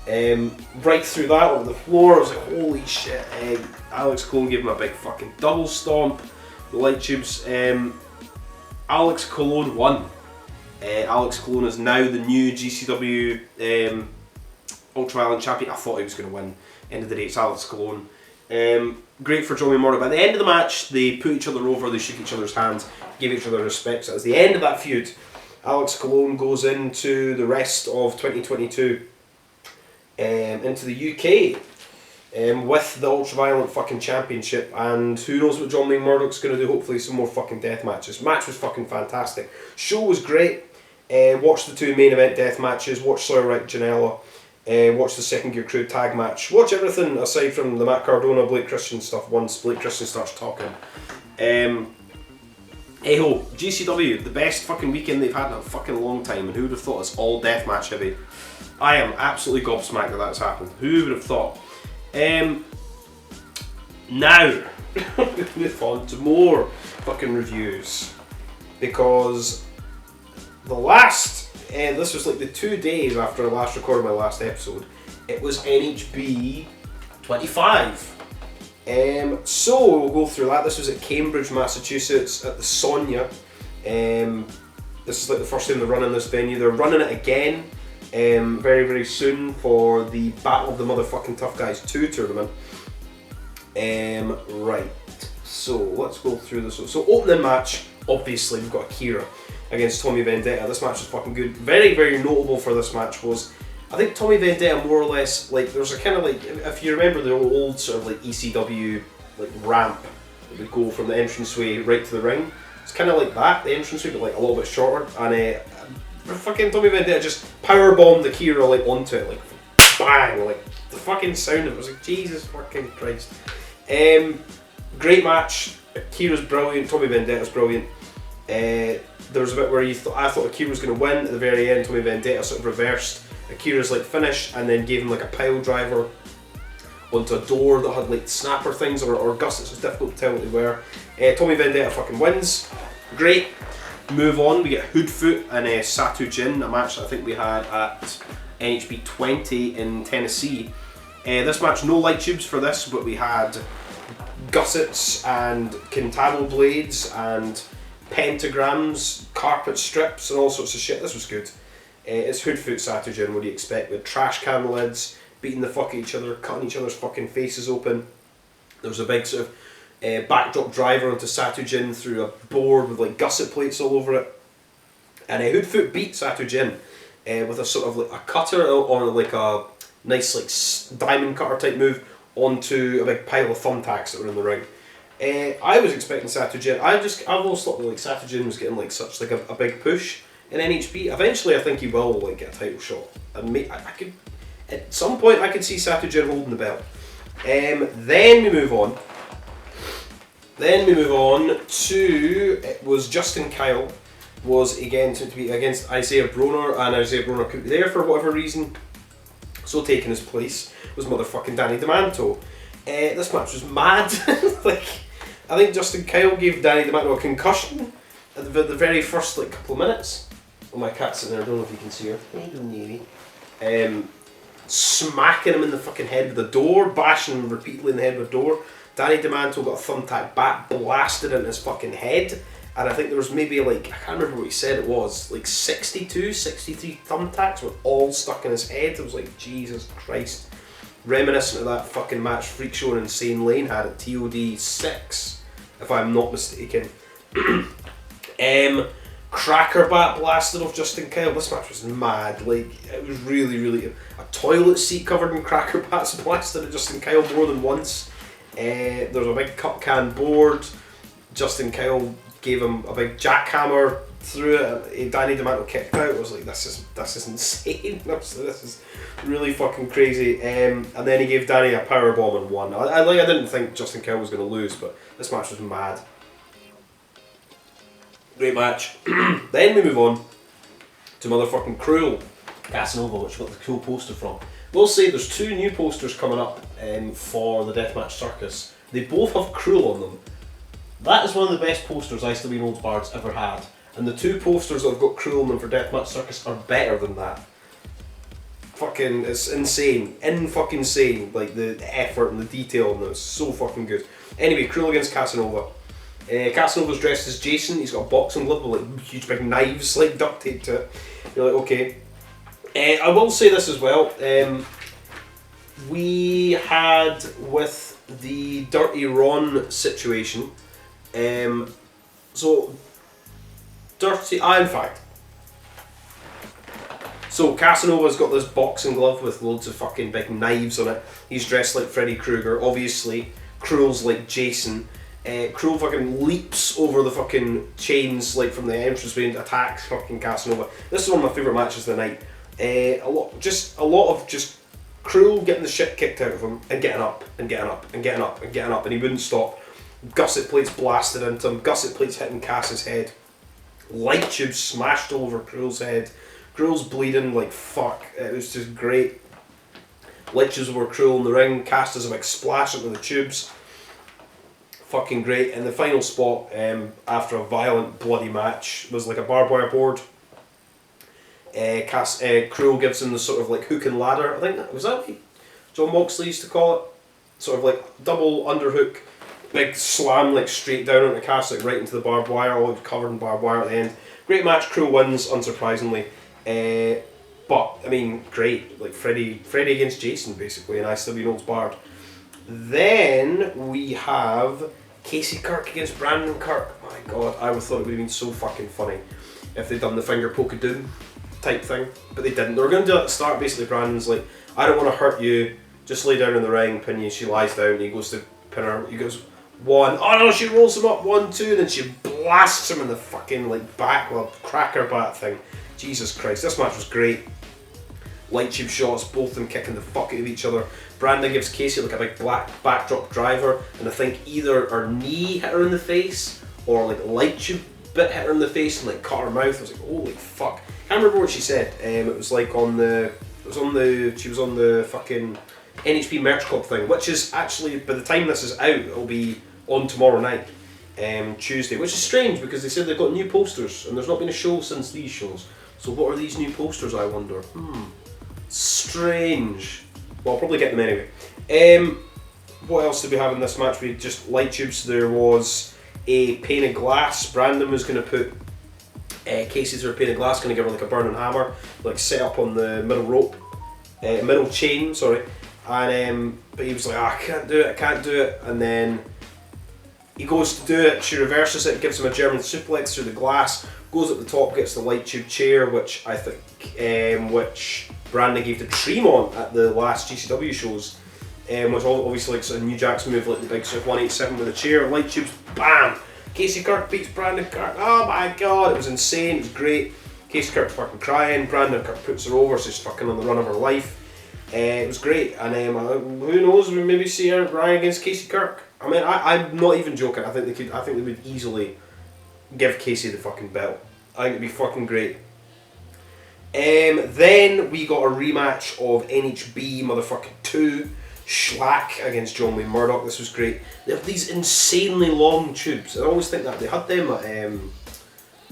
Right through that over the floor. I was like, holy shit. Alex Colon gave him a big fucking double stomp. The light tubes. Alex Colon won. Alex Colon is now the new GCW Ultraviolent champion. I thought he was going to win. End of the day, it's Alex Colon. Great for Johnny Murdoch. By the end of the match, they put each other over, they shook each other's hands, gave each other respect. So as the end of that feud, Alex Colon goes into the rest of 2022, into the UK, with the Ultraviolent fucking championship, and who knows what John Wayne Murdoch's going to do. Hopefully some more fucking death matches. Match was fucking fantastic. Show was great. Watch the two main event death matches, watch Sawyer Wright Janela, watch the Second Gear Crew tag match, watch everything aside from the Matt Cardona, Blake Christian stuff once Blake Christian starts talking. Hey-ho, GCW, the best fucking weekend they've had in a fucking long time, and who would have thought it's all deathmatch heavy? I am absolutely gobsmacked that that's happened. Who would have thought? Now, we're going to move on to more fucking reviews, because the last, this was like the 2 days after I last recorded my last episode, it was NHB 25. So we'll go through that. This was at Cambridge, Massachusetts, at the Sonia. This is like the first time they're running this venue. They're running it again very, very soon for the Battle of the Motherfucking Tough Guys 2 tournament. Right, so let's go through this. So opening match, obviously we've got Akira against Tommy Vendetta. This match was fucking good. Very, very notable for this match was, I think Tommy Vendetta more or less, like, there's a kind of like, if you remember the old sort of like ECW like ramp that would go from the entranceway right to the ring. It's kind of like that, the entranceway, but like a little bit shorter. And fucking Tommy Vendetta just powerbombed Akira like onto it, like bang, like the fucking sound of it was like Jesus fucking Christ. Great match. Akira's brilliant. Tommy Vendetta's brilliant. There was a bit where I thought Akira was going to win. At the very end, Tommy Vendetta sort of reversed Akira's like finish and then gave him like a pile driver onto a door that had like snapper things or gussets. It's difficult to tell what they were. Tommy Vendetta fucking wins. Great. Move on. We get Hoodfoot and Satu Jin, a match that I think we had at NHB 20 in Tennessee. This match, no light tubes for this, but we had gussets and Kintaro blades and pentagrams, carpet strips and all sorts of shit. This was good. It's Hoodfoot Satujin, what do you expect? With trash can lids, beating the fuck at each other, cutting each other's fucking faces open. There was a big sort of backdrop driver onto Satujin through a board with like gusset plates all over it. And Hoodfoot beat Satujin with a sort of like a cutter on like a nice like diamond cutter type move onto a big pile of thumbtacks that were in the ring. I was expecting Satujin. I've always thought that like Satujin was getting like such like a big push in NHB. Eventually, I think he will like get a title shot, and I could at some point I could see Satujin holding the belt. Then we move on. To it was Justin Kyle was again to be against Isaiah Broner, and Isaiah Broner couldn't be there for whatever reason. So taking his place was motherfucking Danny DeManto. This match was mad. Like, I think Justin Kyle gave Danny DeManto a concussion at the very first like couple of minutes. Oh, my cat's sitting there, I don't know if you can see her. Smacking him in the fucking head with the door, bashing him repeatedly in the head with the door. Danny DeManto got a thumbtack bat blasted in his fucking head. And I think there was maybe like, I can't remember what he said it was, like 62, 63 thumbtacks were all stuck in his head. It was like, Jesus Christ. Reminiscent of that fucking match Freak Show and Insane Lane had at TOD 6, if I'm not mistaken. Cracker bat blasted off Justin Kyle. This match was mad. Like, it was really, really... A toilet seat covered in cracker bats blasted at Justin Kyle more than once. There was a big cup can board. Justin Kyle gave him a big jackhammer through it. Danny DeManto kicked out. I was like, this is insane. This is really fucking crazy. And then he gave Danny a powerbomb and won. I didn't think Justin Kyle was going to lose, but this match was mad. Great match. Then we move on to motherfucking Cruel Casanova, which we got the cool poster from. We'll say there's 2 new posters coming up for the Deathmatch Circus. They both have Cruel on them. That is one of the best posters ICW Old Bard's ever had. And the 2 posters that have got Cruel on them for Deathmatch Circus are better than that. Fucking, it's insane. Fucking insane. Like the effort and the detail on them is so fucking good. Anyway, Cruel against Casanova. Casanova's dressed as Jason. He's got a boxing glove with like huge big knives like duct taped to it. You're like, okay. I will say this as well. We had with the Dirty Ron situation. So Casanova's got this boxing glove with loads of fucking big knives on it. He's dressed like Freddy Krueger. Obviously, Cruel's like Jason. Cruel fucking leaps over the fucking chains like from the entranceway and attacks fucking Casanova. This is one of my favourite matches of the night. A lot of Cruel getting the shit kicked out of him and getting up and getting up and getting up and getting up, and he wouldn't stop. Gusset plates blasted into him, gusset plates hitting Cass's head, light tubes smashed all over Cruel's head. Cruel's bleeding like fuck. It was just great. Light tubes over Cruel in the ring, Cass does a big splash into the tubes. fucking great. And the final spot, after a violent, bloody match, was like a barbed wire board. Cruel gives him the sort of like hook and ladder. I think that was that what John Moxley used to call it. Sort of like double underhook, big slam like straight down onto Cass, like right into the barbed wire, all covered in barbed wire at the end. Great match. Cruel wins, unsurprisingly. But I mean, great. Like Freddie against Jason basically, and ICW No Holds Barred. Then we have Casey Kirk against Brandon Kirk. My God, I would have thought it would have been so fucking funny if they'd done the finger poke of doom type thing, but they didn't. They were going to do it at the start. Basically, Brandon's like, I don't want to hurt you, just lay down in the ring, pin you. She lies down, he goes to pin her, he goes, 1, oh no, she rolls him up, 1, 2, and then she blasts him in the fucking like back with a cracker bat thing. Jesus Christ, this match was great. Light tube shots, both of them kicking the fuck out of each other. Brandon gives Casey like a big black backdrop driver, and I think either her knee hit her in the face, or like light tube bit hit her in the face and like cut her mouth. I was like, holy fuck. I can't remember what she said. It was like she was on the fucking NHB merch club thing, which is actually, by the time this is out, it'll be on tomorrow night, Tuesday, which is strange because they said they've got new posters and there's not been a show since these shows. So what are these new posters, I wonder? Strange. Well, I'll probably get them anyway. What else did we have in this match? We just light tubes. There was a pane of glass. Brandon was going to put Casey through a pane of glass, going to give her like a burning hammer, like set up on the middle rope, middle chain, sorry. And but he was like, I can't do it, and then he goes to do it, she reverses it, gives him a German suplex through the glass, goes at the top, gets the light tube chair, which I think, which Brandon gave to Tremont at the last GCW shows, which obviously like a New Jack's move, like the big sort of 187 with a chair, light tubes, bam! Casey Kirk beats Brandon Kirk, oh my God, it was insane, it was great. Casey Kirk's fucking crying, Brandon Kirk puts her over, so she's fucking on the run of her life. It was great, and who knows, we maybe see her Ryan against Casey Kirk. I mean, I'm not even joking. I think they would easily give Casey the fucking belt. I think it'd be fucking great. Then we got a rematch of NHB motherfucking 2, Schlack against John Wayne Murdoch. This was great. They have these insanely long tubes. I always think that they had them at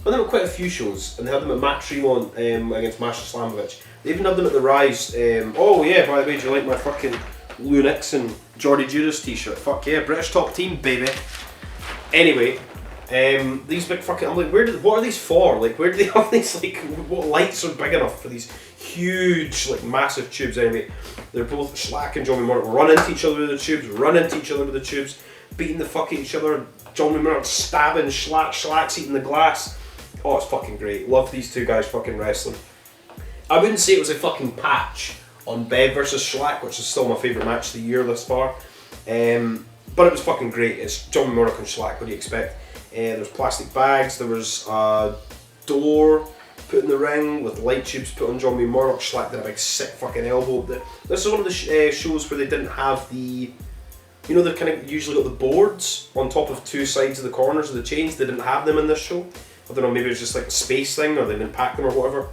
well, there were quite a few shows, and they had them at Matt Tremont against Masha Slamovich. They even had them at the Rise. Oh yeah, by the way, do you like my fucking Lou Nixon Jordy Judas t-shirt? Fuck yeah, British top team, baby. Anyway, these big fucking, I'm like, what are these for? Like, where do they have these, like, what lights are big enough for these huge, like, massive tubes? Anyway, they're both, Schlack and John Wayne Murdoch run into each other with the tubes, beating the fuck at each other, John Wayne Murdoch stabbing Schlack's eating the glass. Oh, it's fucking great. Love these two guys fucking wrestling. I wouldn't say it was a fucking patch on Bev versus Schlack, which is still my favourite match of the year thus far. But it was fucking great. It's John Murdoch and Schlack, what do you expect? There was plastic bags, there was a door put in the ring with light tubes put on John Wayne Murdoch. Schlack did a big sick fucking elbow. This is one of the shows where they didn't have the, you know, they've kind of usually got the boards on top of two sides of the corners of the chains. They didn't have them in this show. I don't know, maybe it was just like a space thing, or they didn't pack them or whatever.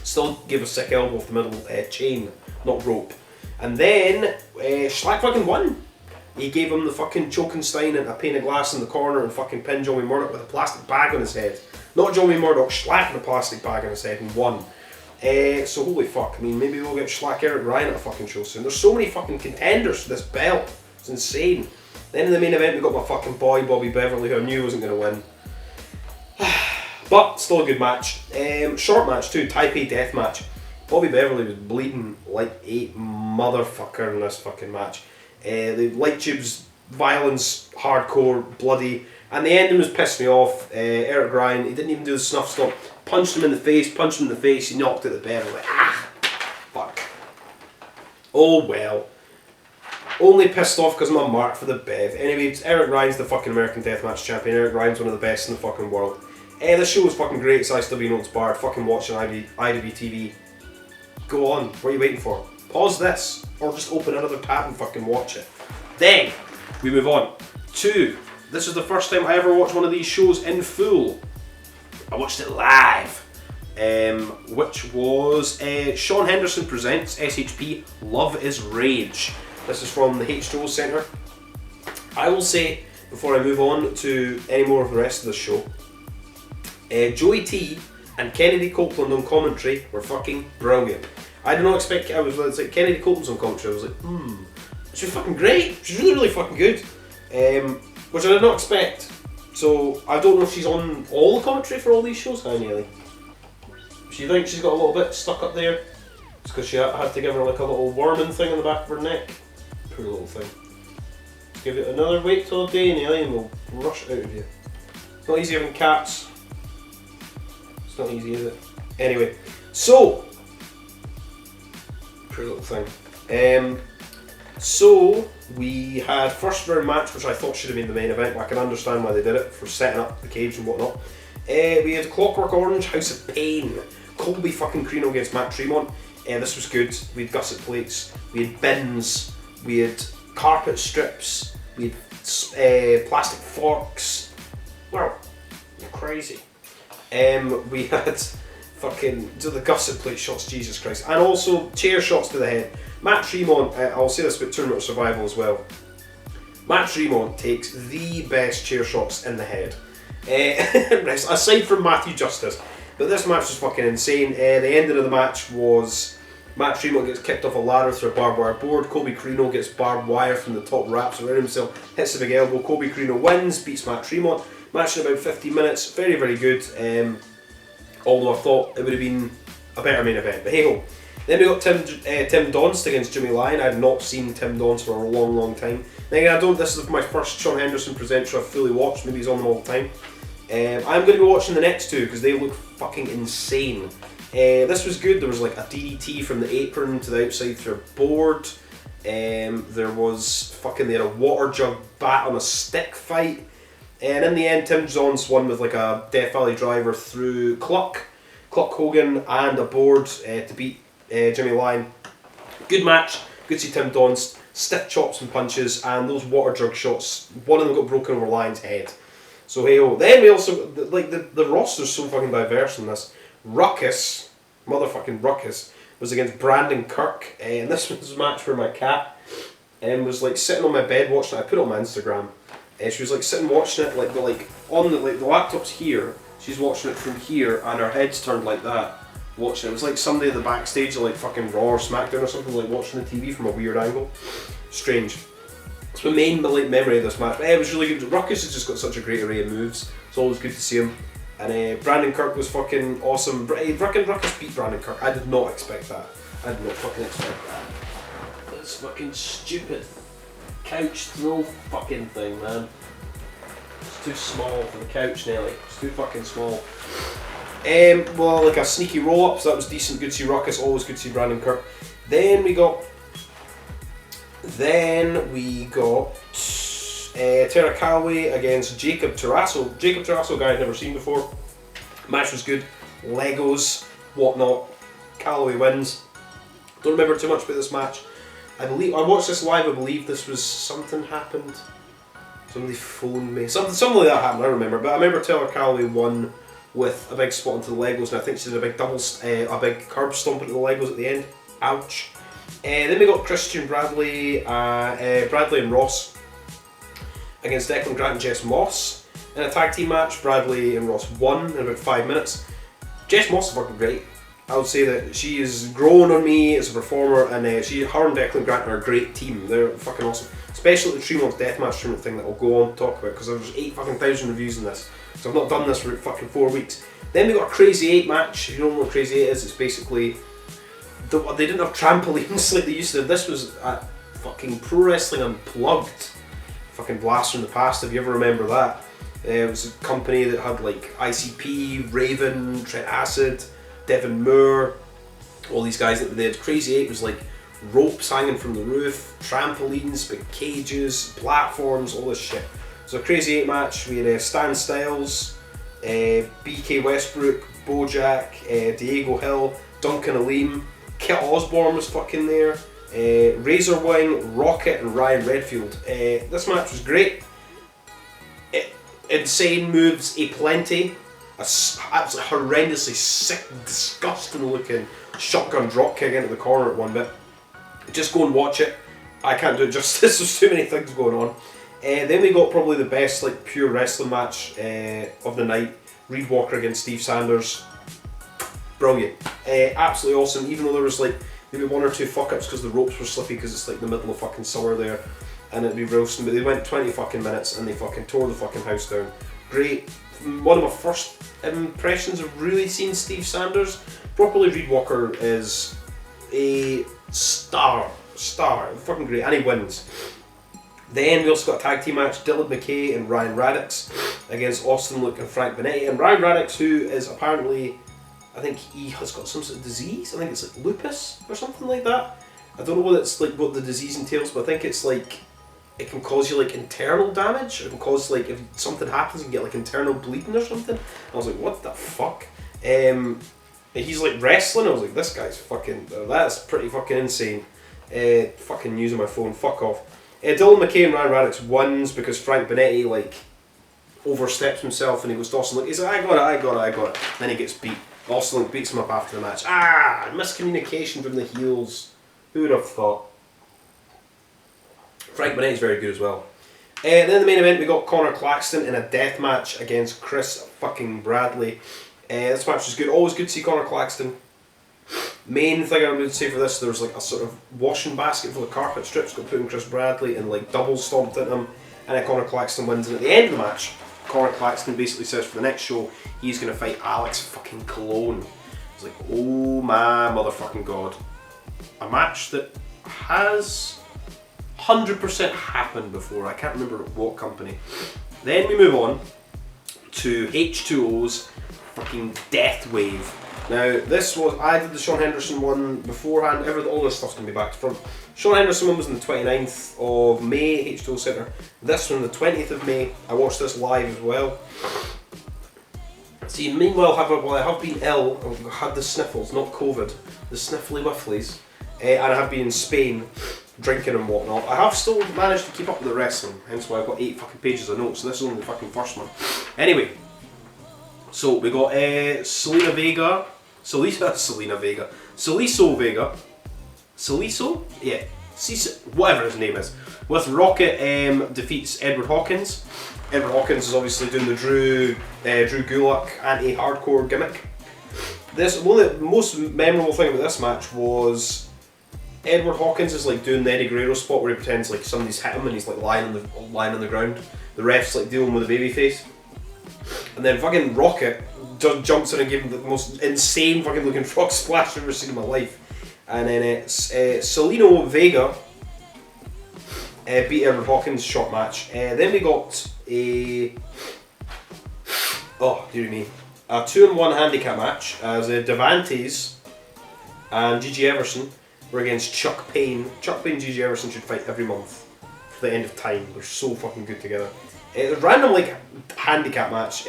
Still gave a sick elbow off the middle chain, not rope. And then Schlack fucking won. He gave him the fucking Chokenstein and a pane of glass in the corner and fucking pinned John Wayne Murdoch with a plastic bag on his head. Not John Wayne Murdoch, Schlack with a plastic bag on his head and won. So holy fuck, I mean, maybe we'll get Schlack Eric Ryan at a fucking show soon. There's so many fucking contenders for this belt. It's insane. Then in the main event we got my fucking boy Bobby Beverly, who I knew wasn't going to win. But still a good match. Short match too, Taipei death match. Bobby Beverly was bleeding like a motherfucker in this fucking match. The light tubes, violence, hardcore, bloody, and the ending was pissed me off. Eric Ryan, he didn't even do the snuff stop. Punched him in the face, he knocked out the bed. I'm like, fuck. Oh well. Only pissed off because I'm a mark for the Bev. Anyway, Eric Ryan's the fucking American Deathmatch champion. Eric Ryan's one of the best in the fucking world. This show was fucking great. It's ICW No Holds Barred. Fucking watching IWA TV. Go on. What are you waiting for? Pause this, or just open another tab and fucking watch it. Then we move on to, this is the first time I ever watched one of these shows in full. I watched it live, which was Sean Henderson presents SHP Luv Is Rage. This is from the H2O Centre. I will say, before I move on to any more of the rest of the show. Joey T and Kennedy Copeland on commentary were fucking brilliant. I did not expect. I was like, Kennedy Copeland's on commentary. I was like, she's fucking great. She's really, really fucking good. Which I did not expect. So I don't know if she's on all the commentary for all these shows. Hi, Nelly. Do you think she's got a little bit stuck up there? It's because she had to give her like a little worming thing on the back of her neck. Poor little thing. Give it another wait till a day, Nelly, and we'll rush it out of you. It's not easy having cats. It's not easy, is it? Anyway, so poor little thing. So we had first round match, which I thought should have been the main event, but I can understand why they did it for setting up the cage and whatnot. We had Clockwork Orange, House of Pain, Colby fucking Creano against Matt Tremont. This was good. We had gusset plates, we had bins, we had carpet strips, we had plastic forks. Wow, crazy. We had fucking the gusset plate shots, Jesus Christ, and also chair shots to the head. Matt Tremont, I'll say this about Tournament of Survival as well. Matt Tremont takes the best chair shots in the head, aside from Matthew Justice. But this match was fucking insane. The ending of the match was Matt Tremont gets kicked off a ladder through a barbed wire board. Colby Creano gets barbed wire from the top, wraps around himself, hits the big elbow. Colby Creano wins, beats Matt Tremont. Match in about 15 minutes, very, very good. Although I thought it would have been a better main event, but hey ho. Then we got Tim Donst against Jimmy Lyon. I had not seen Tim Donst for a long, long time. Then again, this is my first Sean Henderson present show I've fully watched. Maybe he's on them all the time. I'm going to be watching the next two because they look fucking insane. This was good. There was like a DDT from the apron to the outside through a board. There was fucking, they had a water jug bat on a stick fight. And in the end, Tim Donst won with like a Death Valley driver through Cluck Hogan and a board to beat Jimmy Lyon. Good match. Good to see Tim Donst. Stiff chops and punches, and those water jug shots. One of them got broken over Lyon's head. So hey oh. Then we also like the roster's so fucking diverse in this. Ruckus, motherfucking Ruckus, was against Brandon Kirk, and this was a match where my cat was like sitting on my bed watching it. I put it on my Instagram. She was like sitting watching it like on the laptop's here. She's watching it from here, and her head's turned like that, watching it. It was like somebody at the backstage of like fucking Raw or SmackDown or something, like watching the TV from a weird angle. Strange. It's my main memory of this match. But it was really good. Ruckus has just got such a great array of moves. It's always good to see him. And Brandon Kirk was fucking awesome. Ruckus beat Brandon Kirk. I did not expect that. I did not fucking expect that. That's fucking stupid couch throw fucking thing, man. It's too small for the couch, Nelly. It's too fucking small. Well, like a sneaky roll up, so that was decent. Good to see Ruckus. Always good to see Brandon Kirk. Then we got Terra Calloway against Jacob Terrasso. Jacob Terrasso, guy I'd never seen before. Match was good. Legos, whatnot. Calloway wins. Don't remember too much about this match. I watched this live. I believe this was something happened. Somebody phoned me. Something like that happened. I remember, but I remember Terra Calloway won with a big spot into the Legos, and I think she did a big curb stomp into the Legos at the end. Ouch. Then we got Christian Bradley and Ross against Declan Grant and Jess Moss in a tag team match. Bradley and Ross won in about 5 minutes. Jess Moss is fucking great. I would say that she is growing on me as a performer, and her and Declan Grant are a great team. They're fucking awesome. Especially the Tremont's Deathmatch tournament thing that I'll go on to talk about, because there's 8,000 reviews in this. So I've not done this for fucking 4 weeks. Then we got a Crazy 8 match. If you don't know what Crazy 8 is, it's basically they didn't have trampolines like they used to. This was at fucking Pro Wrestling Unplugged. Fucking blast from the past, if you ever remember that. It was a company that had like ICP, Raven, Trent Acid, Devin Moore, all these guys. They had Crazy 8 was like ropes hanging from the roof, trampolines, big cages, platforms, all this shit. So a Crazy 8 match. We had Stan Styles, BK Westbrook, Bojack, Diego Hill, Duncan Aleem, Kit Osborne was fucking there, Razor Wing, Rocket, and Ryan Redfield. This match was great. Insane moves, aplenty. Absolutely horrendously sick, disgusting looking shotgun dropkick into the corner at one bit. Just go and watch it. I can't do it justice, there's too many things going on. Then we got probably the best like pure wrestling match of the night. Reed Walker against Steve Sanders. Brilliant. Absolutely awesome, even though there was like maybe one or two fuck-ups because the ropes were slippy because it's like the middle of fucking summer there and it'd be roasting, but they went 20 fucking minutes and they fucking tore the fucking house down. Great. One of my first impressions of really seeing Steve Sanders. Properly, Reed Walker is a star, fucking great, and he wins. Then we also got a tag team match, Dylan McKay and Ryan Radix against Austin Luke and Frank Benetti. And Ryan Radix, who is apparently, I think he has got some sort of disease, I think it's like lupus or something like that. I don't know what it's like, what the disease entails, but I think it's like, it can cause you like internal damage. It can cause like, if something happens, you can get like internal bleeding or something. I was like, what the fuck? He's like wrestling. I was like, this guy's fucking, that's pretty fucking insane. Fucking using my phone, fuck off. Dylan McKay and Ryan Radix wins because Frank Benetti like oversteps himself and he goes to Austin Luke. He's like, I got it. Then he gets beat. Austin Luke beats him up after the match. Miscommunication from the heels. Who would have thought? Frank Benetti's very good as well. Then in the main event we got Connor Claxton in a death match against Chris fucking Bradley. This match was good. Always good to see Connor Claxton. Main thing I would say for this, there was like a sort of washing basket full of carpet strips got put in Chris Bradley and like double stomped at him, and then Connor Claxton wins. And at the end of the match, Connor Claxton basically says for the next show he's going to fight Alex fucking Colon. It's like, oh my motherfucking god. A match that has 100% happened before. I can't remember what company. Then we move on to H2O's fucking Deathwave. Now this was, I did the Sean Henderson one beforehand, all this stuff's going to be back to front. Sean Henderson one was on the 29th of May, H2O Centre. This one, the 20th of May, I watched this live as well. See, meanwhile, while I have been ill, I've had the sniffles, not COVID, the sniffly wifflies, and I have been in Spain, drinking and whatnot. I have still managed to keep up with the wrestling, hence why I've got 8 fucking pages of notes, and this is only the fucking first one. Anyway, so we got Saliso Vega, yeah, whatever his name is, with Rocket defeats Edward Hawkins. Edward Hawkins is obviously doing the Drew Gulak anti-hardcore gimmick. One of the most memorable thing about this match was Edward Hawkins is like doing the Eddie Guerrero spot where he pretends like somebody's hit him and he's like lying on the ground. The ref's like dealing with a babyface, and then fucking Rocket jumps in and gives him the most insane fucking looking frog splash I've ever seen in my life. And then it's Saliso Vega beat Edward Hawkins short match. Then we got a 2-on-1 handicap match as Devantes and Gigi Everson were against Chuck Payne. Chuck Payne and Gigi Everson should fight every month for the end of time. They're so fucking good together. A random like handicap match.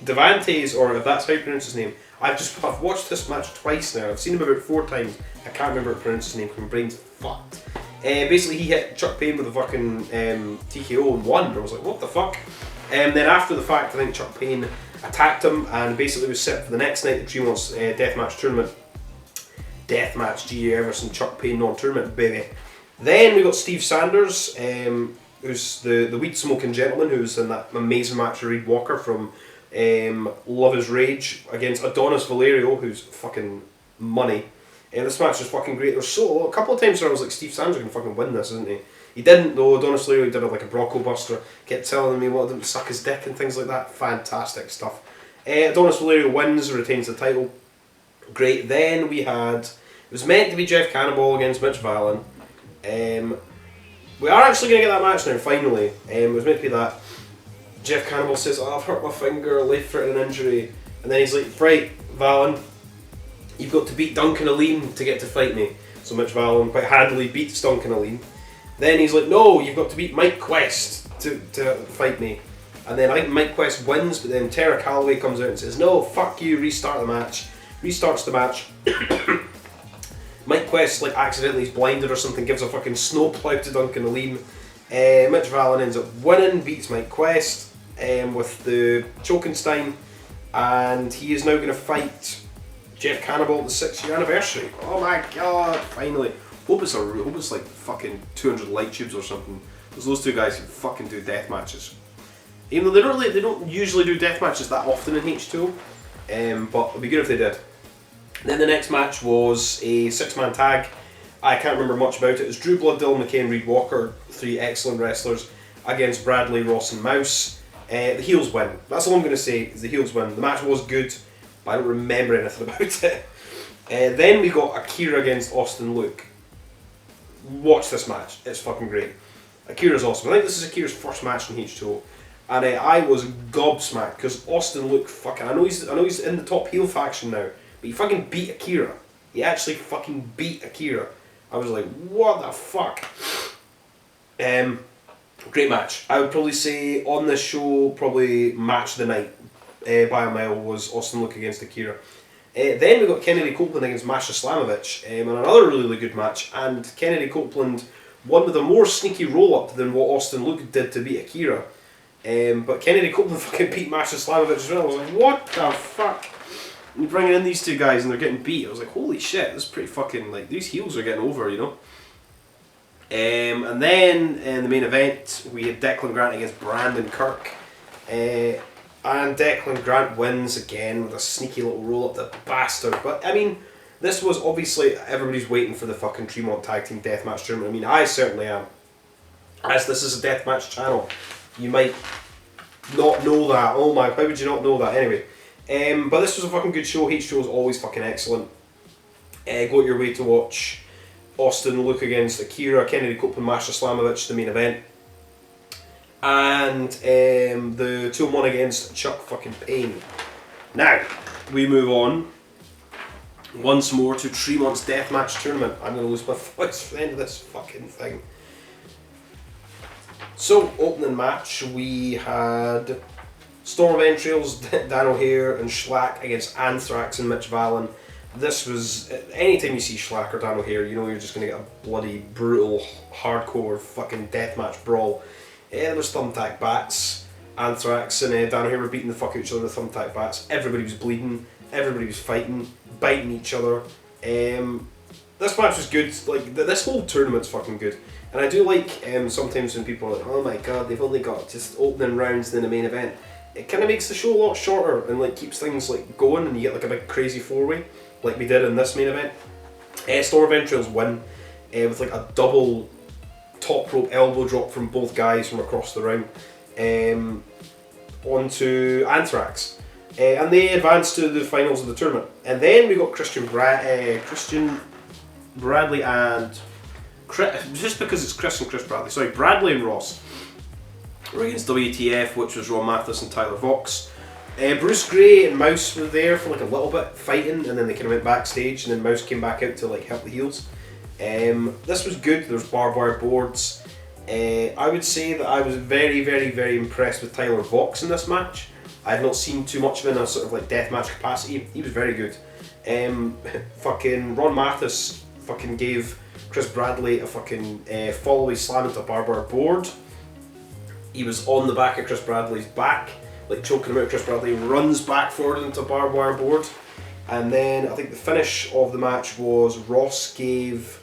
Devantes, or if that's how you pronounce his name, I've watched this match twice now. I've seen him about 4 times. I can't remember how to pronounce his name because my brain's fucked. Basically, he hit Chuck Payne with a fucking TKO and won. I was like, what the fuck? Then after the fact, I think Chuck Payne attacked him and basically was set for the next night, the Dreamworks Deathmatch Tournament. Deathmatch, G.A. Everson, Chuck Payne non-tournament, baby. Then we got Steve Sanders, who's the weed smoking gentleman who was in that amazing match with Reed Walker from Luv Is Rage against Adonis Valerio, who's fucking money. This match was fucking great. There's a couple of times where I was like, Steve Sanders can fucking win this, isn't he? He didn't though. Adonis Valerio did like a Bronco Buster, kept telling me what to suck his dick and things like that. Fantastic stuff. Adonis Valerio wins, retains the title. Great. Then we had, it was meant to be Jeff Cannonball against Mitch Vallon. We are actually going to get that match now, finally. It was meant to be that. Jeff Cannonball says, oh, I've hurt my finger, life-threatening injury. And then he's like, right, Vallon, you've got to beat Duncan Aline to get to fight me. So Mitch Vallon quite handily beats Duncan Aline. Then he's like, no, you've got to beat Mike Quest to fight me. And then I think Mike Quest wins, but then Tara Calloway comes out and says, no, fuck you, restart the match. Restarts the match. Mike Quest like accidentally is blinded or something, gives a fucking snowplow to Duncan Aline. Mitch Vallon ends up winning, beats Mike Quest with the Chokenstein, and he is now going to fight Jeff Cannonball at the 6th year anniversary. Oh my god, finally. Hope it's like fucking 200 light tubes or something. Because those two guys can fucking do death matches. Even though they don't usually do death matches that often in H2O, but it'd be good if they did. Then the next match was a 6-man tag. I can't remember much about it. It was Drew Blood, Dylan McKay and Reed Walker, 3 excellent wrestlers, against Bradley, Ross and Mouse. The heels win. That's all I'm going to say, is the heels win. The match was good, but I don't remember anything about it. Then we got Akira against Austin Luke. Watch this match. It's fucking great. Akira's awesome. I think this is Akira's first match in H2O. And I was gobsmacked because Austin Luke fucking... I know he's in the top heel faction now, but he fucking beat Akira. He actually fucking beat Akira. I was like, what the fuck? Great match. I would probably say on this show, probably match of the night by a mile was Austin Luke against Akira. Then we got Kennedy Copeland against Masha Slamovich and another really good match. And Kennedy Copeland won with a more sneaky roll-up than what Austin Luke did to beat Akira. But Kennedy Copeland fucking beat Masha Slamovich as well. I was like, what the fuck? You're bringing in these two guys and they're getting beat. I was like, holy shit, this is pretty fucking, like, these heels are getting over, you know? And then in the main event, we had Declan Grant against Brandon Kirk. And Declan Grant wins again with a sneaky little roll-up, the bastard. But, I mean, this was obviously, everybody's waiting for the fucking Tremont Tag Team Deathmatch Tournament. I mean, I certainly am. As this is a deathmatch channel, you might not know that. Oh my, how would you not know that? Anyway, but this was a fucking good show. H2O is always fucking excellent. Go out your way to watch Austin Luke against Akira, Kennedy Copeland, Masha Slamovich, the main event. And the 2-on-1 against Chuck fucking Payne. Now, we move on once more to Tremont's Deathmatch Tournament. I'm going to lose my voice for the end of this fucking thing. So, opening match, we had Storm of Entrails, Dan O'Hare and Schlack against Anthrax and Mitch Vallon. This was, anytime you see Schlack or Dan O'Hare, you know you're just going to get a bloody, brutal, hardcore fucking deathmatch brawl. There was thumbtack bats. Anthrax and Dan O'Hare were beating the fuck out of each other with thumbtack bats. Everybody was bleeding, everybody was fighting, biting each other. This match was good. Like, this whole tournament's fucking good. And I do like sometimes when people are like, oh my god, they've only got just opening rounds in the main event. It kind of makes the show a lot shorter and like keeps things like going, and you get like a big crazy 4-way like we did in this main event. Storm of Entrails win with like a double top rope elbow drop from both guys from across the ring onto Anthrax. And they advanced to the finals of the tournament. And then we got Christian Bradley and just because it's Chris and Chris Bradley, sorry, Bradley and Ross were against WTF, which was Ron Mathis and Tyler Vox. Bruce Gray and Mouse were there for like a little bit fighting, and then they kind of went backstage, and then Mouse came back out to like help the heels. This was good. There was barbed wire boards. I would say that I was very, very, very impressed with Tyler Vox in this match. I had not seen too much of him in a sort of like deathmatch capacity. He was very good. Fucking Ron Mathis fucking gave Chris Bradley a fucking follow-away slam into a barbed wire board. He was on the back of Chris Bradley's back, like choking him out. Chris Bradley runs back forward into a barbed wire board. And then I think the finish of the match was Ross gave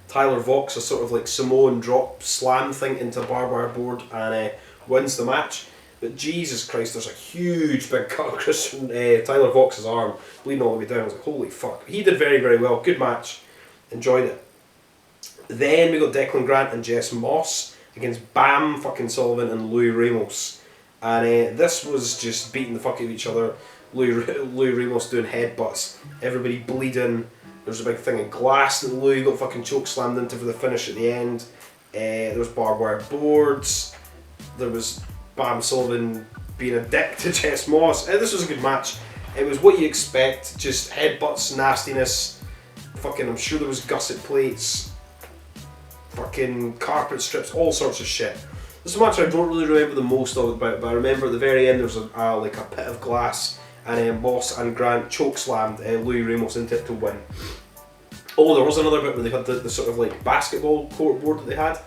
Tyler Vox a sort of like Samoan drop slam thing into a barbed wire board and wins the match. But Jesus Christ, there's a huge big cut of Tyler Vox's arm bleeding all the way down. I was like, holy fuck. He did very, very well. Good match. Enjoyed it. Then we got Declan Grant and Jess Moss against Bam fucking Sullivan and Louis Ramos. And this was just beating the fuck out of each other. Louis Ramos doing headbutts. Everybody bleeding. There was a big thing of glass that Louis got fucking choke slammed into for the finish at the end. There was barbed wire boards. There was Bam Sullivan being a dick to Jess Moss. This was a good match. It was what you expect. Just headbutts, nastiness. Fucking, I'm sure there was gusset plates. Fucking carpet strips, all sorts of shit. This is a match I don't really remember the most of about, but I remember at the very end there was like a pit of glass, and Moss and Grant choke slammed Louis Ramos into it to win. Oh, there was another bit where they had the sort of like basketball court board that they had.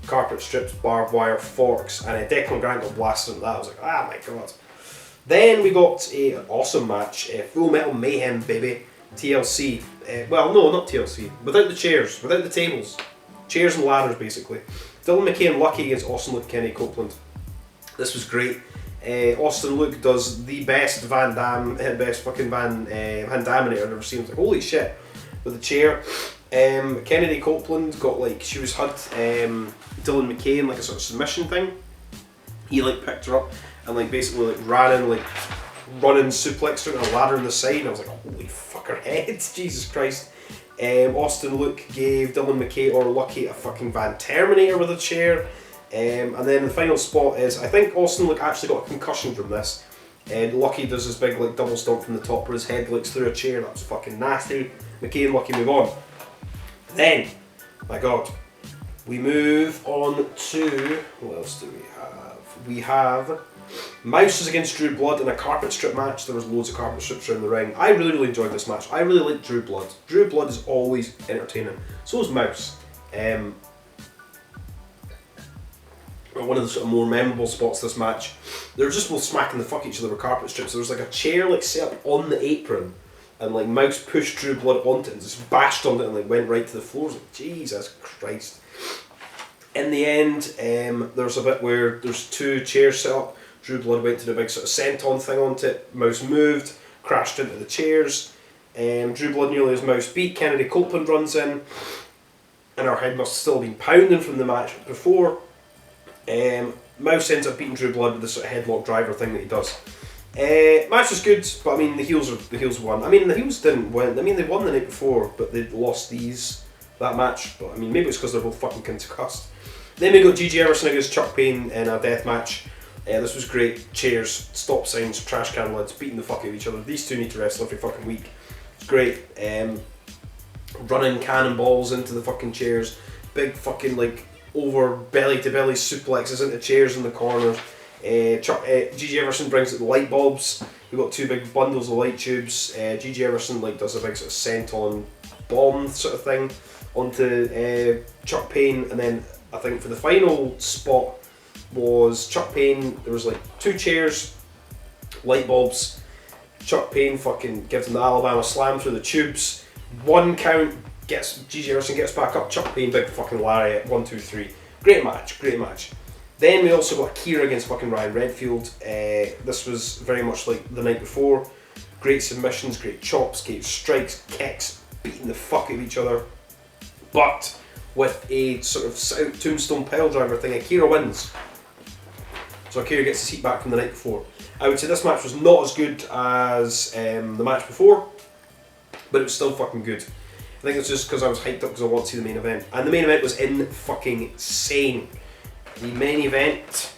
Carpet strips, barbed wire, forks, and Declan Grant got blasted into that. I was like, ah my god. Then we got an awesome match, Full Metal Mayhem, baby. TLC. Well, no, not TLC. Without the chairs, without the tables. Chairs and ladders, basically. Dylan McKay and Lucky against Austin Luke and Kennedy Copeland. This was great. Austin Luke does the best Van Daminator I've ever seen. I was like, holy shit, with the chair. Kennedy Copeland got like, she was hugged Dylan McKay in like a sort of submission thing. He like picked her up and like basically like ran in, like running suplexed her on a ladder on the side. And I was like, holy fuck her head, Jesus Christ. Austin Luke gave Dylan McKay or Lucky a fucking Van Terminator with a chair. And then the final spot is, I think Austin Luke actually got a concussion from this. Lucky does this big like double stomp from the top where his head looks through a chair. That was fucking nasty. McKay and Lucky move on. Then, my god, we move on to, what else do we have? We have Mouses against Drew Blood in a carpet strip match. There was loads of carpet strips around the ring. I really enjoyed this match. I really like Drew Blood. Drew Blood is always entertaining. So is Mouse. One of the sort of more memorable spots this match, they were just both smacking the fuck each other with carpet strips. There was like a chair like set up on the apron, and like Mouse pushed Drew Blood onto it and just bashed on it and like went right to the floor. I was like, Jesus Christ. In the end, there's a bit where there's two chairs set up. Drew Blood went to the big sort of senton thing onto it. Mouse moved, crashed into the chairs. Drew Blood nearly has Mouse beat. Kennedy Copeland runs in, and our head must have still been pounding from the match before. Mouse ends up beating Drew Blood with this sort of headlock driver thing that he does. Match was good, but I mean the heels won. I mean the heels didn't win. I mean they won the night before, but they lost that match. But I mean maybe it's because they're both fucking concussed. Then we got GG Everson against Chuck Payne in a death match. This was great. Chairs, stop signs, trash can lids, beating the fuck out of each other. These two need to wrestle every fucking week. It's great. Running cannonballs into the fucking chairs. Big fucking like over belly to belly suplexes into chairs in the corners. GG Everson brings out the light bulbs. We've got two big bundles of light tubes. GG Everson like does a big sort of senton bomb sort of thing onto Chuck Payne, and then I think for the final spot was Chuck Payne. There was like two chairs, light bulbs. Chuck Payne fucking gives him the Alabama slam through the tubes. One count. GG Everson gets back up, Chuck Payne, big fucking lariat, 1, 2, 3. Great match, great match. Then we also got Akira against fucking Ryan Redfield. This was very much like the night before. Great submissions, great chops, great strikes, kicks, beating the fuck out of each other. But with a sort of tombstone pile driver thing, Akira wins. So Akira gets his heat back from the night before. I would say this match was not as good as the match before, but it was still fucking good. I think it's just because I was hyped up because I want to see the main event. And the main event was insane. The main event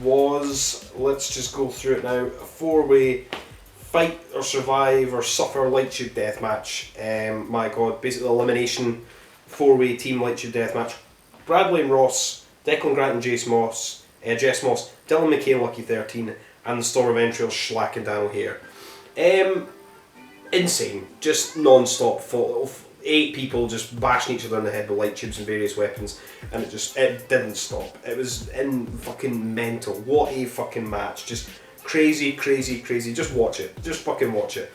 was, let's just go through it now, a 4-way fight or survive or suffer light tube death match. My god, basically elimination 4-way team light tube death match. Bradley and Ross, Declan Grant and Jess Moss, Dylan McKay and Lucky 13, and the Storm of Entrails, Schlack and Dan O'Hare. Insane, just non-stop 8 people just bashing each other in the head with light tubes and various weapons, and it didn't stop. It was fucking mental. What a fucking match. Just crazy. Just watch it. Just fucking watch it.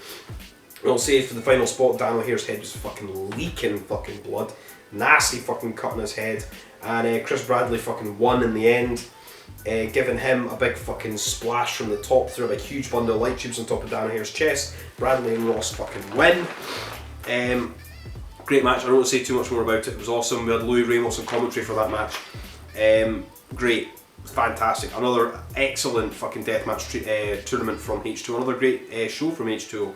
I'll say for the final spot, Dan O'Hare's head was fucking leaking fucking blood. Nasty fucking cut on his head. And Chris Bradley fucking won in the end, giving him a big fucking splash from the top through a big huge bundle of light tubes on top of Dan O'Hare's chest. Bradley and Ross fucking win. Great match. I don't want to say too much more about it. It was awesome. We had Louis Ramos on commentary for that match. Great. Fantastic. Another excellent fucking deathmatch tournament from H2O. Another great show from H2O.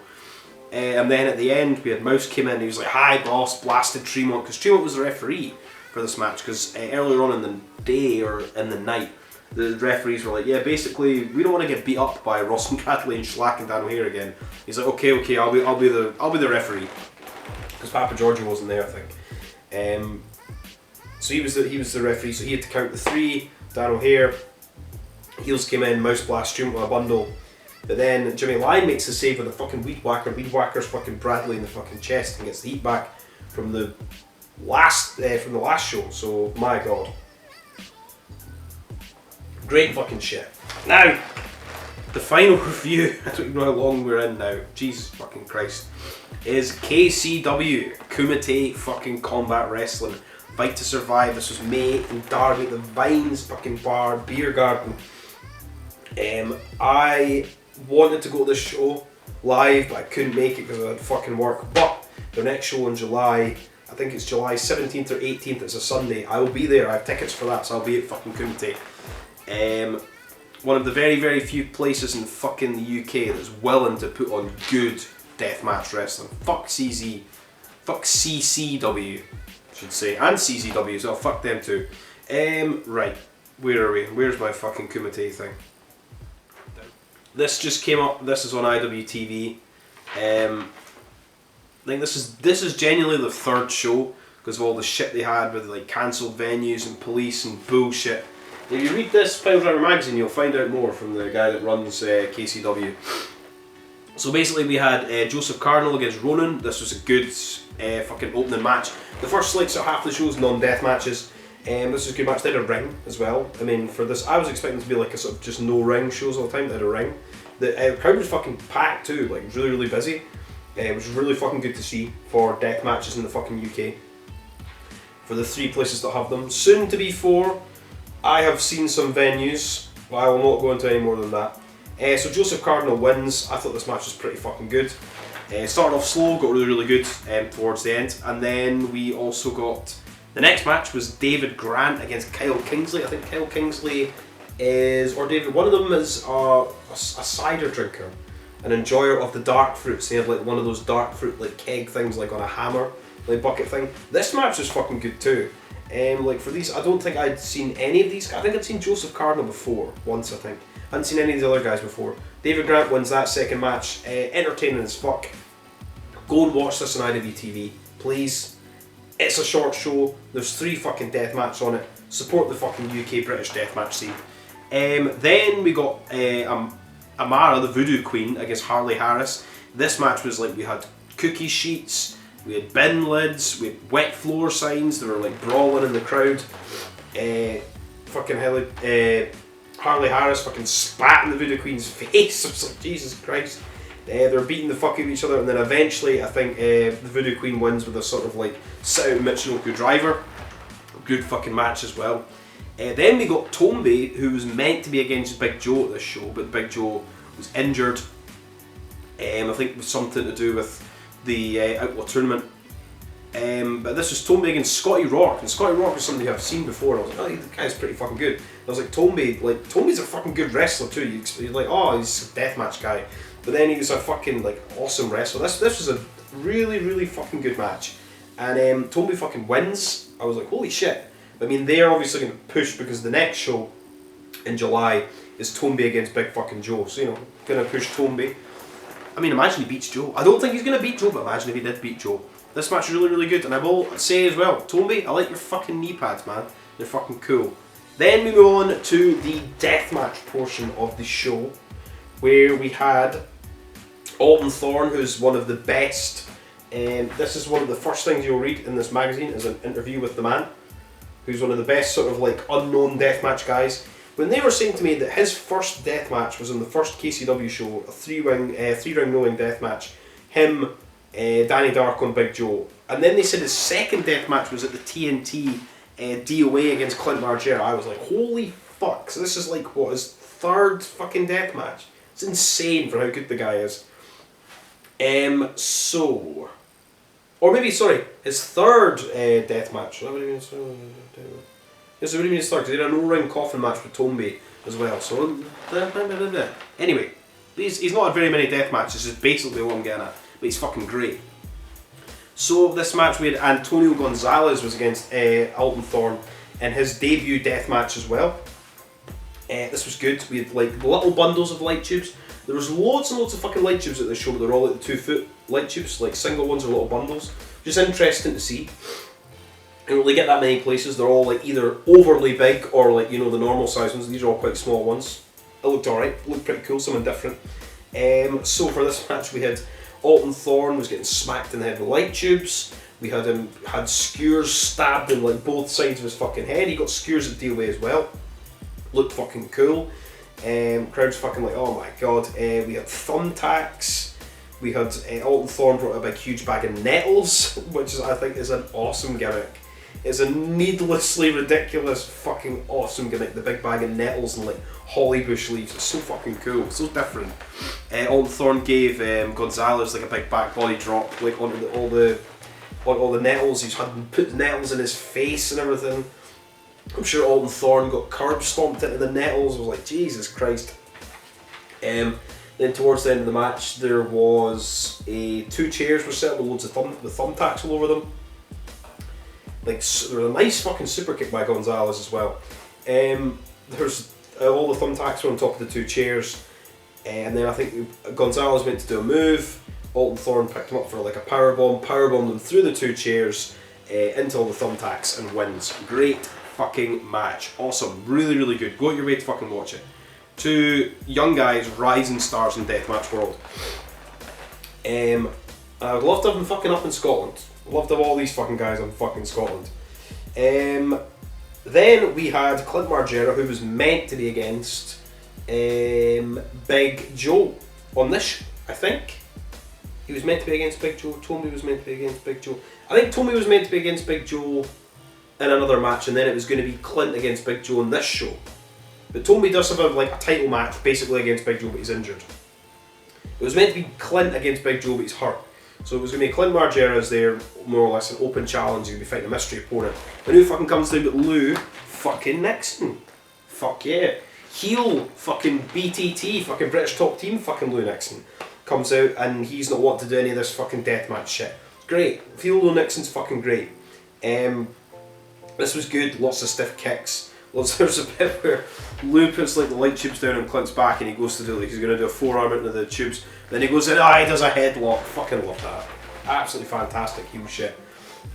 And then at the end, we had Mouse came in and he was like, "Hi boss," blasted Tremont, because Tremont was the referee for this match, because earlier on in the day or in the night, the referees were like, "Yeah, basically we don't want to get beat up by Ross and Bradley and Schlack and Dan O'Hare again." He's like, okay, I'll be the referee." Because Papa Giorgio wasn't there, I think. So he was the referee, so he had to count the 3. Dan O'Hare, heels came in, Mouse blast Tremont with a bundle. But then Jimmy Lyon makes the save with a fucking weed whacker. Weed whackers fucking Bradley in the fucking chest and gets the heat back from the last show. So my god, great fucking shit. Now, the final review. I don't even know how long we're in now. Jesus fucking Christ. Is KCW Kumite fucking Combat Wrestling Fight to Survive. This was May in Derby at the Vines fucking bar, beer garden. I wanted to go to this show live, but I couldn't make it because I had fucking work. But the next show in July, I think it's July 17th or 18th, it's a Sunday, I will be there. I have tickets for that, so I'll be at fucking Kumite. One of the very, very few places in fucking the UK that's willing to put on good deathmatch wrestling. Fuck CZ, fuck CCW, I should say, and CZW, so fuck them too. Right, where are we? Where's my fucking Kumite thing? This just came up. This is on IWTV. I think this is genuinely the third show because of all the shit they had with like cancelled venues and police and bullshit. If you read this Pile Driver magazine, you'll find out more from the guy that runs KCW. So basically, we had Joseph Cardinal against Ronan. This was a good fucking opening match. The first like sort of half of the show was non-death matches. This was a good match. They had a ring as well. I mean, for this, I was expecting it to be like a sort of just no ring shows all the time. They had a ring. The crowd was fucking packed too. Like, it was really, really busy. It was really fucking good to see for death matches in the fucking UK. For the 3 places that have them, soon to be 4. I have seen some venues, but I will not go into any more than that. So Joseph Cardinal wins. I thought this match was pretty fucking good. Started off slow, got really, really good towards the end, and then we also got the next match was David Grant against Kyle Kingsley. I think Kyle Kingsley is, or David, one of them is a cider drinker, an enjoyer of the dark fruits. They had like one of those dark fruit like keg things, like on a hammer, like bucket thing. This match was fucking good too. Like for these, I don't think I'd seen any of these guys. I think I'd seen Joseph Cardinal before, once I think. I hadn't seen any of the other guys before. David Grant wins that second match. Entertaining as fuck. Go and watch this on IWTV, please. It's a short show. There's 3 fucking death matches on it. Support the fucking UK British deathmatch scene. Then we got Amara, the Voodoo Queen, against Harley Harris. This match was like, we had cookie sheets, we had bin lids, we had wet floor signs. They were like brawling in the crowd. Harley Harris fucking spat in the Voodoo Queen's face. I was like, Jesus Christ. They were beating the fuck out of each other, and then eventually I think the Voodoo Queen wins with a sort of like sit out Michinoku driver. Good fucking match as well. Then we got Tombe, who was meant to be against Big Joe at this show, but Big Joe was injured. I think it was something to do with the Outlaw tournament. But this was Tombe against Scotty Rourke, and Scotty Rourke is somebody I've seen before, and I was like, oh, the guy's pretty fucking good. And I was like, Tombe's a fucking good wrestler too. You're like, oh, he's a deathmatch guy. But then he was a fucking like awesome wrestler. This was a really, really fucking good match. And Tombe fucking wins. I was like, holy shit. I mean, they're obviously going to push because the next show in July is Tombe against Big fucking Joe. So, you know, going to push Tombe. I mean, imagine he beats Joe. I don't think he's going to beat Joe, but imagine if he did beat Joe. This match is really, really good. And I will say as well, Tombe, I like your fucking knee pads, man. They're fucking cool. Then we move on to the deathmatch portion of the show, where we had Alton Thorne, who's one of the best. This is one of the first things you'll read in this magazine, is an interview with the man, who's one of the best sort of like unknown deathmatch guys. When they were saying to me that his first deathmatch was in the first KCW show, a three-ring no-wing deathmatch, him, Danny Dark on Big Joe, and then they said his second deathmatch was at the TNT DOA against Clint Margera. I was like, holy fuck! So this is like what, his 3rd fucking deathmatch. It's insane for how good the guy is. Or maybe, sorry, his 3rd deathmatch. Yes, it would have been his 3rd, because he had a no-ring coffin match with Tombe as well. So, anyway, he's not had very many death matches, is basically what I'm getting at. But he's fucking great. So, this match we had Antonio Gonzalez was against Alton Thorne in his debut death match as well. This was good. We had like little bundles of light tubes. There was loads and loads of fucking light tubes at this show, but they're all like the 2-foot light tubes, like single ones or little bundles. Just interesting to see. You don't really get that many places. They're all like either overly big or like, you know, the normal size ones. These are all quite small ones. It looked alright, looked pretty cool, something different. So for this match we had Alton Thorne was getting smacked in the head with light tubes. We had him had skewers stabbed in like both sides of his fucking head. He got skewers at DOA as well. Looked fucking cool. Crowd's fucking like, oh my god. We had thumbtacks. We had Alton Thorne brought a big huge bag of nettles, which is, I think is an awesome gimmick. It's a needlessly ridiculous fucking awesome gimmick. The big bag of nettles and like holly bush leaves. It's so fucking cool. It's so different. Alton Thorne gave Gonzalez like a big back body drop like onto all the nettles. He's had put nettles in his face and everything. I'm sure Alton Thorne got curb stomped into the nettles. I was like, Jesus Christ. Then towards the end of the match, there was two chairs were set up with loads of thumbtacks all over them. Like, there was a nice fucking super kick by Gonzalez as well. There's all the thumbtacks were on top of the two chairs, and then I think Gonzalez went to do a move. Alton Thorne picked him up for like a powerbombed him through the two chairs into all the thumbtacks and wins. Great fucking match, awesome, really really good. Go out your way to fucking watch it. Two young guys, rising stars in Deathmatch world. I would love to have them fucking up in Scotland. I'd love to have all these fucking guys in fucking Scotland. Then we had Clint Margera, who was meant to be against Big Joe on this, I think. He was meant to be against Big Joe. Tommy was meant to be against Big Joe. I think Tommy was meant to be against Big Joe in another match, and then it was going to be Clint against Big Joe on this show. But Tommy does have a title match basically against Big Joe, but he's injured. It was meant to be Clint against Big Joe, but he's hurt. So it was going to be Clint Margera's there, more or less an open challenge. He'll be fighting a mystery opponent. And who fucking comes down but Lou fucking Nixon? Fuck yeah. Heel fucking BTT, fucking British top team fucking Lou Nixon comes out, and he's not wanting to do any of this fucking deathmatch shit. Great. Heel Lou Nixon's fucking great. This was good, lots of stiff kicks. There's a bit where Lou puts like the light tubes down on Clint's back and he goes to do like he's going to do a forearm into the tubes. Then he goes in, he does a headlock. Fucking love that. Absolutely fantastic heel shit.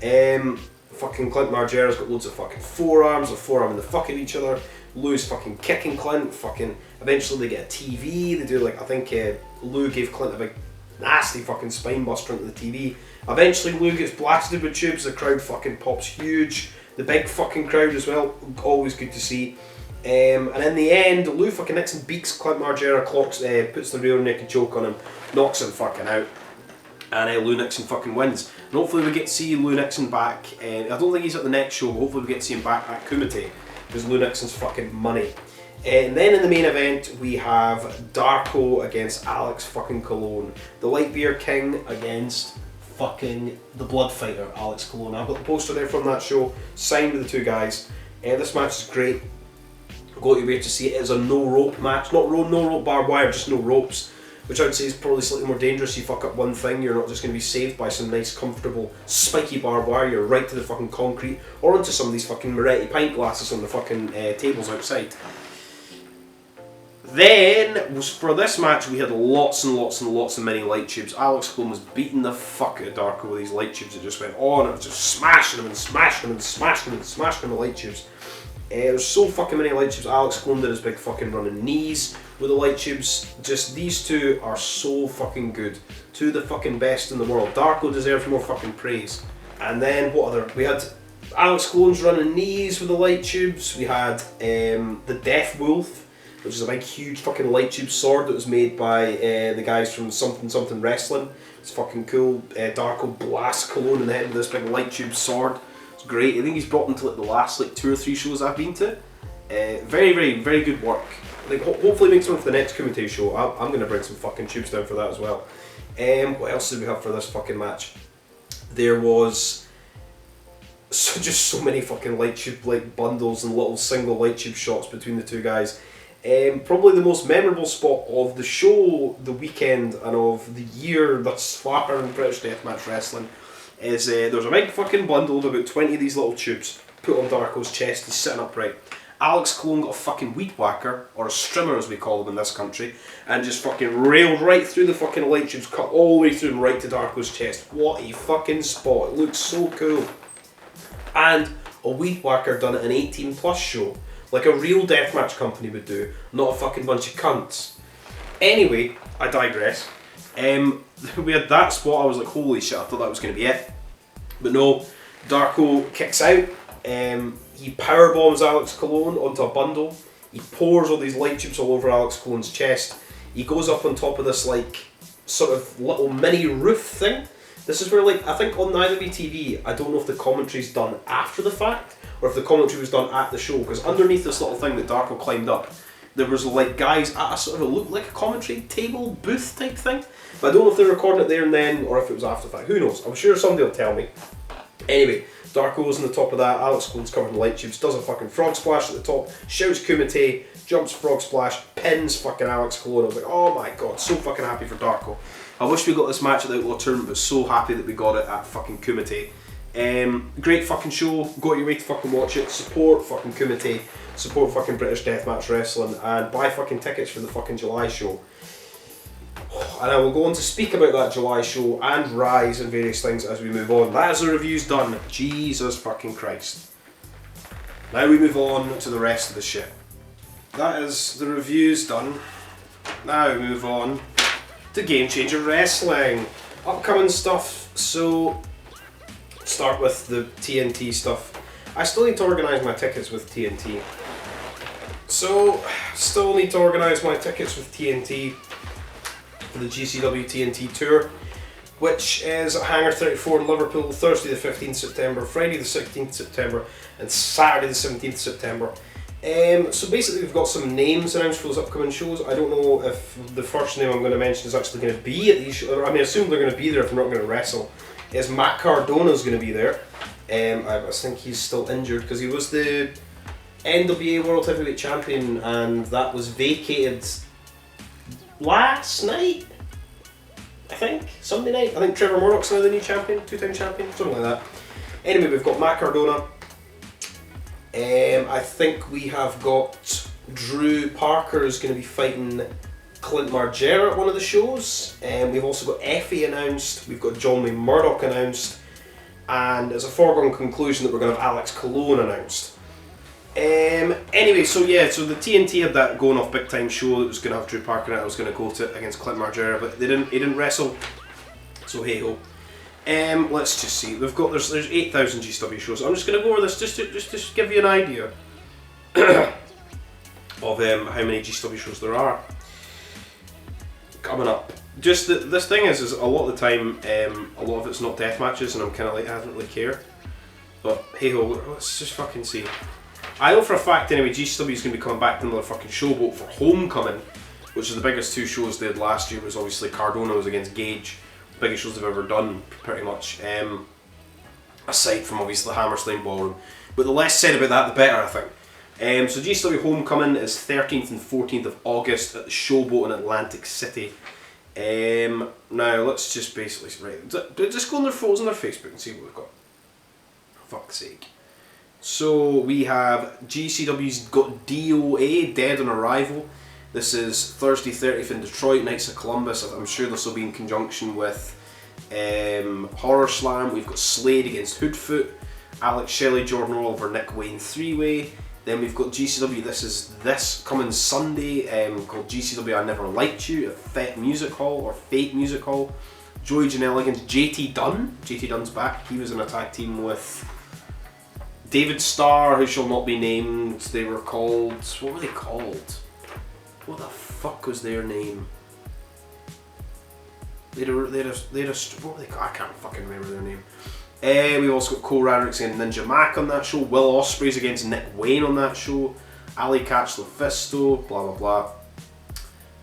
Fucking Clint Margera's got loads of fucking forearms, they're forearming the fuck at each other. Lou's fucking kicking Clint, fucking eventually they get a TV, they do like, I think Lou gave Clint a big nasty fucking spine buster into the TV. Eventually Lou gets blasted with tubes, the crowd fucking pops huge. The big fucking crowd as well, always good to see. And in the end, Lou fucking Nixon beats Clint Margera, puts the rear naked choke on him, knocks him fucking out, and Lou Nixon fucking wins. And hopefully we get to see Lou Nixon back. I don't think he's at the next show, but hopefully we get to see him back at Kumite, because Lou Nixon's fucking money. And then in the main event, we have Darko against Alex fucking Cologne. The Light Beer King against fucking the Blood Fighter, Alex Cologne. I've got the poster there from that show, signed with the two guys. This match is great. Go to your way to see it. It is a no rope match, no rope barbed wire, just no ropes, which I would say is probably slightly more dangerous. You fuck up one thing, you're not just going to be saved by some nice comfortable spiky barbed wire, you're right to the fucking concrete or onto some of these fucking Moretti pint glasses on the fucking tables outside. Then, for this match, we had lots and lots and lots of mini light tubes. Alex Cologne was beating the fuck out of Darko with these light tubes that just went on. It was just smashing him and smashing him and smashing him and smashing him with light tubes. There's so fucking many light tubes. Alex Cologne did his big fucking running knees with the light tubes. Just these two are so fucking good. Two of the fucking best in the world. Darko deserves more fucking praise. And then, what other? We had Alex Cologne's running knees with the light tubes. We had the Death Wolf, which is a big, huge fucking light tube sword that was made by the guys from Something Something Wrestling. It's fucking cool. Darko blasts Cologne in the head with this big light tube sword. It's great. I think he's brought them to like the last like 2 or 3 shows I've been to. Very, very, very good work. I think hopefully makes one for the next Kumite show. I'm going to bring some fucking tubes down for that as well. What else did we have for this fucking match? There was just so many fucking light tube like bundles and little single light tube shots between the two guys. Probably the most memorable spot of the show, the weekend, and of the year thus far in British Deathmatch Wrestling is there's a big fucking bundle of about 20 of these little tubes put on Darko's chest. He's sitting upright. Alex Cologne got a fucking weed whacker, or a strimmer as we call them in this country, and just fucking railed right through the fucking light tubes, cut all the way through and right to Darko's chest. What a fucking spot. It looks so cool. And a weed whacker done at an 18 plus show. Like a real deathmatch company would do, not a fucking bunch of cunts. Anyway, I digress. We had that spot, I was like, holy shit, I thought that was going to be it. But no, Darko kicks out, he powerbombs Alex Cologne onto a bundle, he pours all these light tubes all over Alex Cologne's chest, he goes up on top of this like, sort of little mini roof thing, This is where, like, I think on the IWA TV, I don't know if the commentary's done after the fact, or if the commentary was done at the show, because underneath this little thing that Darko climbed up, there was like guys at a sort of, it looked like a commentary table booth type thing. But I don't know if they recorded it there and then, or if it was after the fact. Who knows? I'm sure somebody will tell me. Anyway, Darko's on the top of that, Alex Colone's covered in light tubes, does a fucking frog splash at the top, shouts Kumite, jumps frog splash, pins fucking Alex Colone. I was like, oh my god, so fucking happy for Darko. I wish we got this match at the Outlaw Tournament, but so happy that we got it at fucking Kumite. Great fucking show, go out your way to fucking watch it, support fucking Kumite, support fucking British Deathmatch Wrestling, and buy fucking tickets for the fucking July show. And I will go on to speak about that July show and Rise and various things as we move on. That is the reviews done. Jesus fucking Christ. Now we move on to the rest of the shit. That is the reviews done. Now we move on to Game Changer Wrestling. Upcoming stuff. So, start with the TNT stuff. I still need to organise my tickets with TNT. So, still need to organise my tickets with TNT for the GCW TNT Tour, which is at Hangar 34 in Liverpool, Thursday the 15th September, Friday the 16th September, and Saturday the 17th September. So basically we've got some names announced for those upcoming shows. I don't know if the first name I'm going to mention is actually going to be at these shows. I mean, I assume they're going to be there if they're not going to wrestle. Is Matt Cardona's going to be there. I think he's still injured because he was the NWA World Heavyweight Champion and that was vacated last night, I think, Sunday night. I think Trevor Murdoch's now the new champion, two-time champion, something like that. Anyway, we've got Matt Cardona. I think we have got Drew Parker is going to be fighting Clint Margera at one of the shows. We've also got Effie announced, we've got John Wayne Murdoch announced, and as a foregone conclusion that we're going to have Alex Colone announced. Anyway, so yeah, so the TNT had that going off big time show that was going to have Drew Parker in it. I was going to go to it against Clint Margera, but he didn't wrestle, so hey ho. Let's just see. We've got there's 8,000 GCW shows. I'm just going to go over this just to give you an idea of how many GCW shows there are coming up. Just this thing is a lot of the time, a lot of it's not death matches, and I'm kind of like I don't really care. But hey ho, let's just fucking see. I know for a fact anyway, GCW is going to be coming back to another fucking showboat for Homecoming, which is the biggest two shows they had last year. Was obviously Cardona was against Gage, the biggest shows they've ever done, pretty much. Aside from obviously the Hammerstein Ballroom, but the less said about that, the better, I think. So GCW Homecoming is 13th and 14th of August at the Showboat in Atlantic City. Now let's just basically just go on their photos on their Facebook and see what we've got. For fuck's sake. So we have GCW's got DOA, Dead on Arrival. This is Thursday 30th in Detroit, Knights of Columbus. I'm sure this will be in conjunction with Horror Slam. We've got Slade against Hoodfoot, Alex Shelley, Jordan Oliver, Nick Wayne 3-way. Then we've got GCW, this coming Sunday, called GCW I Never Liked You at Fate Music Hall, or Fate Music Hall. Joey Janelle against JT Dunn. JT Dunn's back. He was in a tag team with David Starr, who shall not be named. They were called, what were they called? What the fuck was their name? They had a what were they called? I can't fucking remember their name. We've also got Cole Radrick's against Ninja Mac on that show. Will Ospreay's against Nick Wayne on that show. Ali Catch Lufisto, blah blah blah.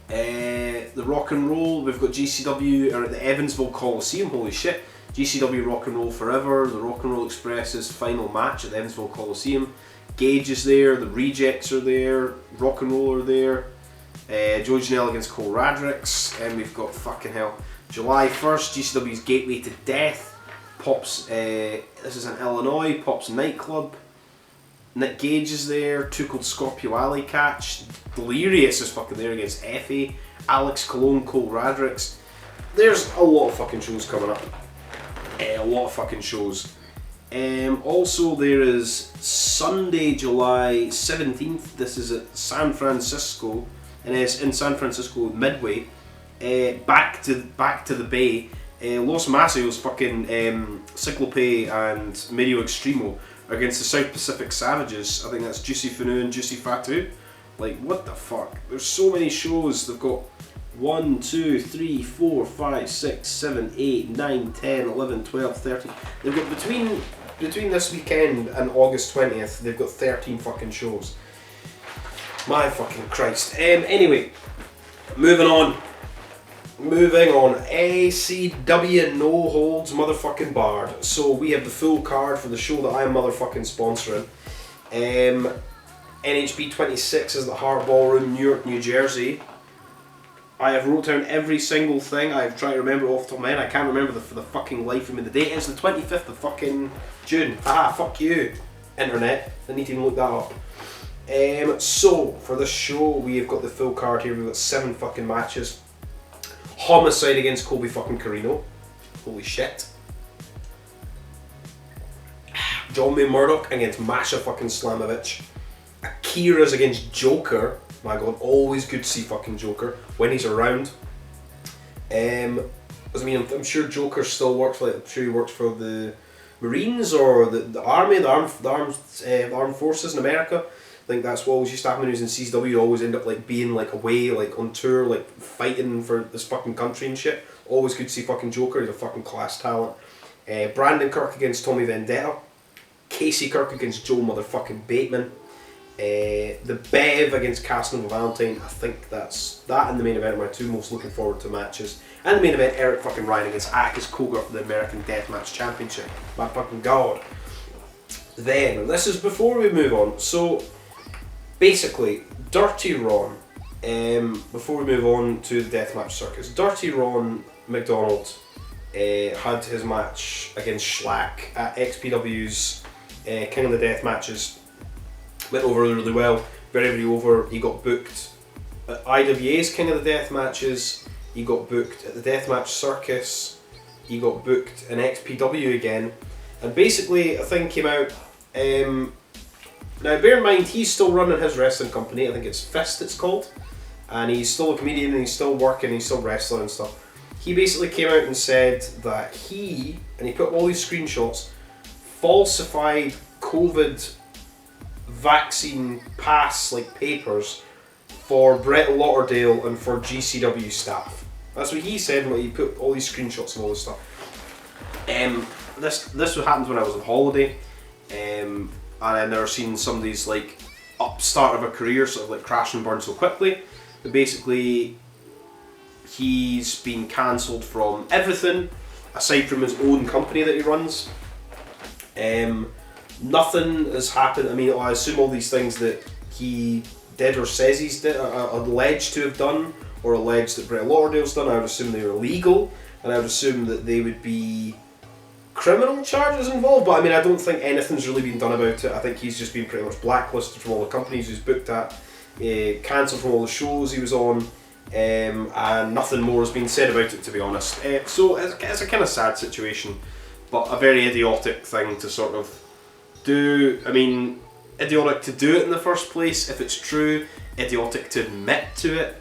The Rock and Roll, we've got GCW or at the Evansville Coliseum, holy shit. GCW Rock and Roll Forever, the Rock and Roll Express's final match at the Evansville Coliseum. Gage is there, the Rejects are there, Rock and Roll are there. Joey Janelle against Cole Radrick's, and we've got fucking hell. July 1st, GCW's Gateway to Death. Pops, this is in Illinois, Pops Nightclub. Nick Gage is there, Too Cold Scorpio Alley Catch. Delirious is fucking there against Effie. Alex Colone, Cole Radrick's. There's a lot of fucking shows coming up. A lot of fucking shows. Also there is Sunday, July 17th. This is at San Francisco, and it's in San Francisco Midway. Back to the Bay. Los Masios, fucking Cyclope and Medio Extremo are against the South Pacific Savages. I think that's Juicy Fanu and Juicy Fatu. Like, what the fuck? There's so many shows. They've got 1, 2, 3, 4, 5, 6, 7, 8, 9, 10, 11, 12, 13. They've got between this weekend and August 20th, they've got 13 fucking shows. My fucking Christ. Anyway, moving on. ACW no holds motherfucking barred. So we have the full card for the show that I'm motherfucking sponsoring. NHB 26 is the Hart Ballroom, Newark, New Jersey. I have wrote down every single thing. I've tried to remember off the top of my head. I can't remember for the fucking life of me. The date is the 25th of fucking June. Ah, fuck you, internet. I need to even look that up. So for this show, we have got the full card here. We've got 7 fucking matches. Homicide against Colby fucking Carino. Holy shit. John May Murdoch against Masha fucking Slamovich. Akira's against Joker. My god, always good to see fucking Joker when he's around. I'm sure Joker still works. I'm sure he works for the Marines or the Army, the armed forces in America. I think that's what always used to happen when he was in CCW. You always end up like being like away, like on tour, like fighting for this fucking country and shit. Always good to see fucking Joker. He's a fucking class talent. Brandon Kirk against Tommy Vendetta. Casey Kirk against Joe motherfucking Bateman. The Bev against Casanova Valentine. I think that's that in the main event are my 2 most looking forward to matches. And the main event, Eric fucking Ryan against Akis Koga for the American Deathmatch Championship. My fucking god. Then, this is before we move on. So, basically, Dirty Ron, before we move on to the Deathmatch Circus, Dirty Ron McDonald had his match against Schlack at XPW's King of the Death matches. Went over really well, very over. He got booked at IWA's King of the Death matches. He got booked at the Deathmatch Circus. He got booked in XPW again. And basically a thing came out. Now bear in mind, he's still running his wrestling company. I think it's Fist it's called. And he's still a comedian and he's still working, he's still wrestling and stuff. He basically came out and said that he put all these screenshots, falsified COVID vaccine pass like papers for Brett Lauderdale and for GCW staff. That's what he said when he put all these screenshots of all this stuff. This happened when I was on holiday, and I've never seen somebody's like upstart of a career sort of like crash and burn so quickly. But basically, he's been cancelled from everything aside from his own company that he runs. Nothing has happened. I mean, I assume all these things that he did or says he's alleged to have done, or alleged that Brett Lauderdale's done, I would assume they were illegal, and I would assume that they would be criminal charges involved. But I mean, I don't think anything's really been done about it. I think he's just been pretty much blacklisted from all the companies he's booked at, cancelled from all the shows he was on, and nothing more has been said about it, to be honest. So it's a kind of sad situation, but a very idiotic thing to sort of do. I mean, idiotic to do it in the first place if it's true, idiotic to admit to it,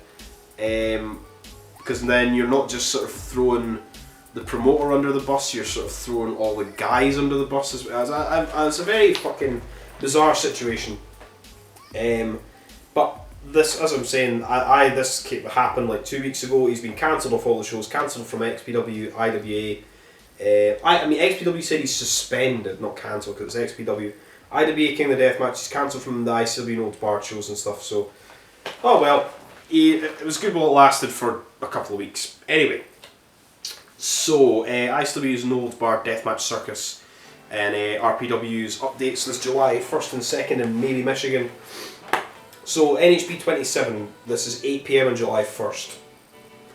because then you're not just sort of throwing the promoter under the bus, you're sort of throwing all the guys under the bus as well. It's a very fucking bizarre situation. But this, as I'm saying, this happened like 2 weeks ago. He's been cancelled off all the shows, cancelled from XPW, IWA. XPW said he's suspended, not cancelled, because it's XPW. IWA King of the Deathmatch, he's cancelled from the ICW No Bar shows and stuff, so... Oh well, it was good while it lasted for a couple of weeks. Anyway, so ICW's No Bar Deathmatch Circus and RPW's updates this July 1st and 2nd in Maybe, Michigan. So NHB 27, this is 8 PM on July 1st.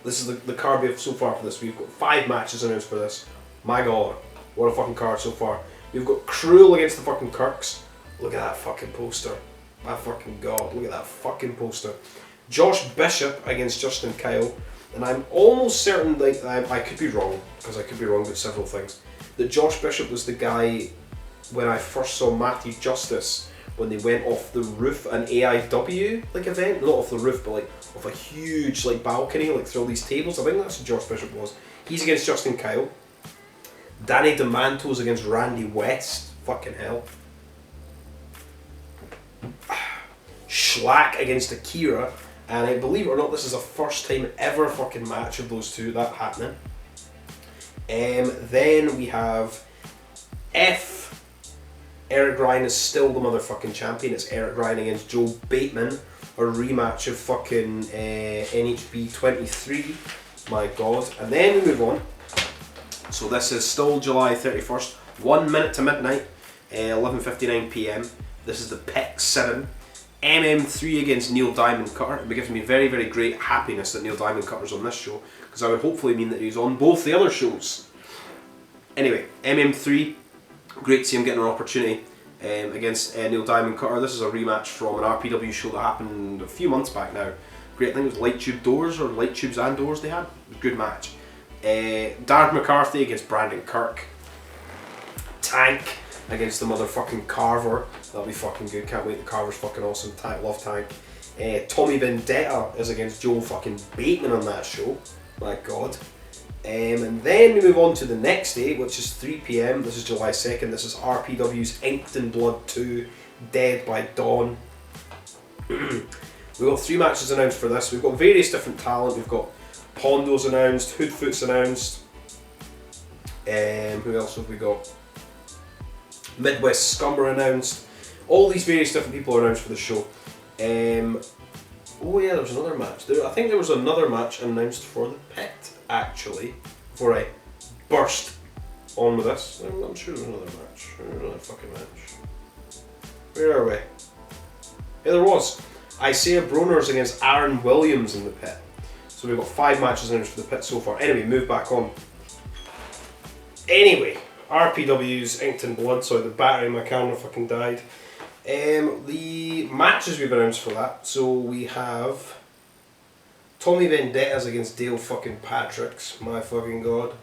This is the card we have so far for this. We've got 5 matches announced for this. My god, what a fucking card so far. We've got Cruel against the fucking Kirks. Look at that fucking poster. My fucking god, look at that fucking poster. Josh Bishop against Justin Kyle. And I'm almost certain, like, I could be wrong, because I could be wrong about several things, that Josh Bishop was the guy when I first saw Matthew Justice when they went off the roof, an AIW like event, not off the roof, but like off a huge like balcony, like through all these tables. I think that's what Josh Bishop was. He's against Justin Kyle. Danny DeManto's against Randy West. Fucking hell. Schlack against Akira. And believe it or not, this is the first time ever fucking match of those two that happening. Then we have F. Eric Ryan is still the motherfucking champion. It's Eric Ryan against Joe Bateman. A rematch of fucking NHB 23. My god. And then we move on. So this is still July 31st. 1 minute to midnight. 11:59 PM. This is the Pick 7. MM3 against Neil Diamond Cutter. It gives me very, very great happiness that Neil Diamond Cutter's on this show, because that would hopefully mean that he's on both the other shows. Anyway, MM3, great to see him getting an opportunity against Neil Diamond Cutter. This is a rematch from an RPW show that happened a few months back now. Great, I think it was Light Tube Doors, or Light Tubes and Doors they had. Good match. Darren McCarthy against Brandon Kirk. Tank against the motherfucking Carver. That'll be fucking good. Can't wait. The Carver's fucking awesome. Tank, love Tank. Tommy Vendetta is against Joel fucking Bateman on that show. My god. And then we move on to the next day, which is 3 PM. This is July 2nd. This is RPW's Inked in Blood 2, Dead by Dawn. We've got 3 matches announced for this. We've got various different talent. We've got Pondo's announced, Hoodfoot's announced. Who else have we got? Midwest Scummer announced. All these various different people are announced for the show. Oh yeah, there was another match. I think there was another match announced for the Pit, actually, before I burst on with this. I'm sure there was another match. Another fucking match. Where are we? Yeah, there was. Isaiah Broners against Aaron Williams in the Pit. So we've got 5 matches announced for the Pit so far. Anyway, move back on. Anyway, RPW's Inked in Blood. Sorry, the battery in my camera fucking died. The matches we've announced for that. So we have Tommy Vendettas against Dale fucking Patricks. My fucking god.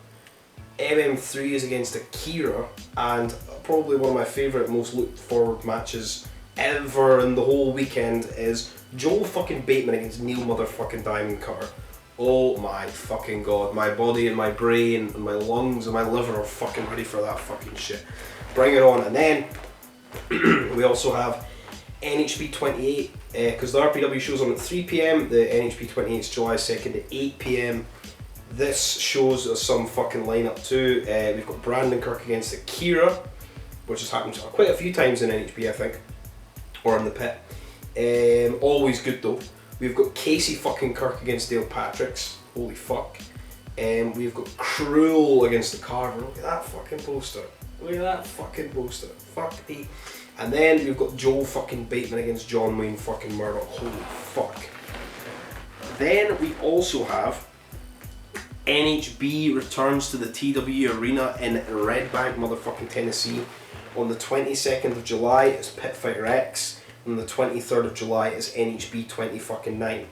MM3 is against Akira, and probably one of my favourite, most looked forward matches ever in the whole weekend is Joel fucking Bateman against Neil motherfucking Diamond Cutter. Oh my fucking god, my body and my brain and my lungs and my liver are fucking ready for that fucking shit. Bring it on. And then we also have NHB 28, because the RPW show's on at 3 PM, the NHB 28 is July 2nd at 8 PM. This shows us some fucking lineup too. We've got Brandon Kirk against Akira, which has happened quite a few times in NHB, I think, or in the Pit. Always good though. We've got Casey fucking Kirk against Dale Patricks. Holy fuck. We've got Cruel against the Carver. Look at that fucking poster. Look at that fucking poster. Fuck me. And then we've got Joel fucking Bateman against John Wayne fucking Murdoch. Holy fuck. Then we also have NHB returns to the TW Arena in Red Bank, motherfucking Tennessee. On the 22nd of July is Pit Fighter X. On the 23rd of July is NHB 20-9.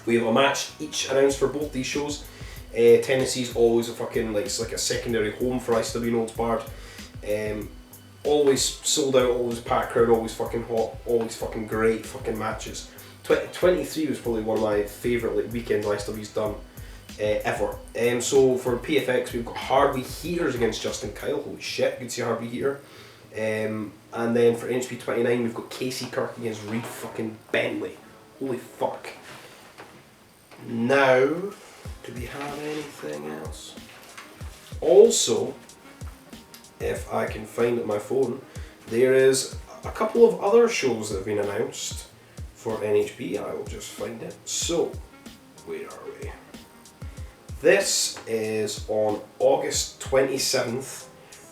We have a match each announced for both these shows. Tennessee's always a fucking, like, it's like a secondary home for ICW Notes Barred. Always sold out, always packed crowd, always fucking hot, always fucking great fucking matches. 23 was probably one of my favourite like weekends ICW's done ever. So for PFX we've got Harvey Heaters against Justin Kyle. Holy shit, good to see Harvey Heater. And then for NHB 29 we've got Casey Kirk against Reed fucking Bentley. Holy fuck. Now, do we have anything else? Also, if I can find it on my phone, there is a couple of other shows that have been announced for NHB. I will just find it. So, where are we? This is on August 27th.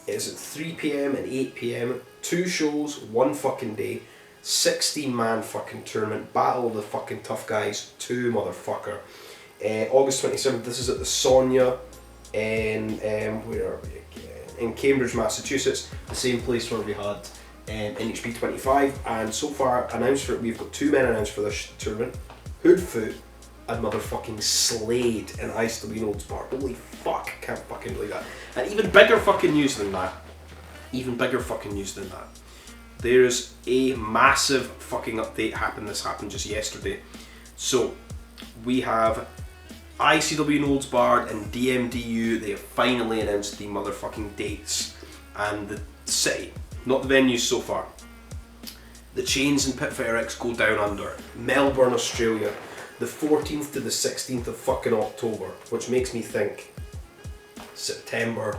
It's at 3 PM and 8 PM. 2 shows, 1 fucking day. 16-man fucking tournament. Battle of the fucking Tough Guys 2, motherfucker. August 27th, this is at the Sonia in, where are we again? In Cambridge, Massachusetts. The same place where we had NHB 25. And so far, announced for it, we've got 2 men announced for this tournament. Hoodfoot and motherfucking Slade in ICW Notes Bar. Holy fuck, can't fucking believe that. And even bigger fucking news than that. Even bigger fucking news than that. There's a massive fucking update happened. This happened just yesterday. So, we have ICW Notes Barred and DMDU. They have finally announced the motherfucking dates and the city, not the venues so far. The Chains and Pitfire X go down under. Melbourne, Australia. The 14th to the 16th of fucking October. Which makes me think September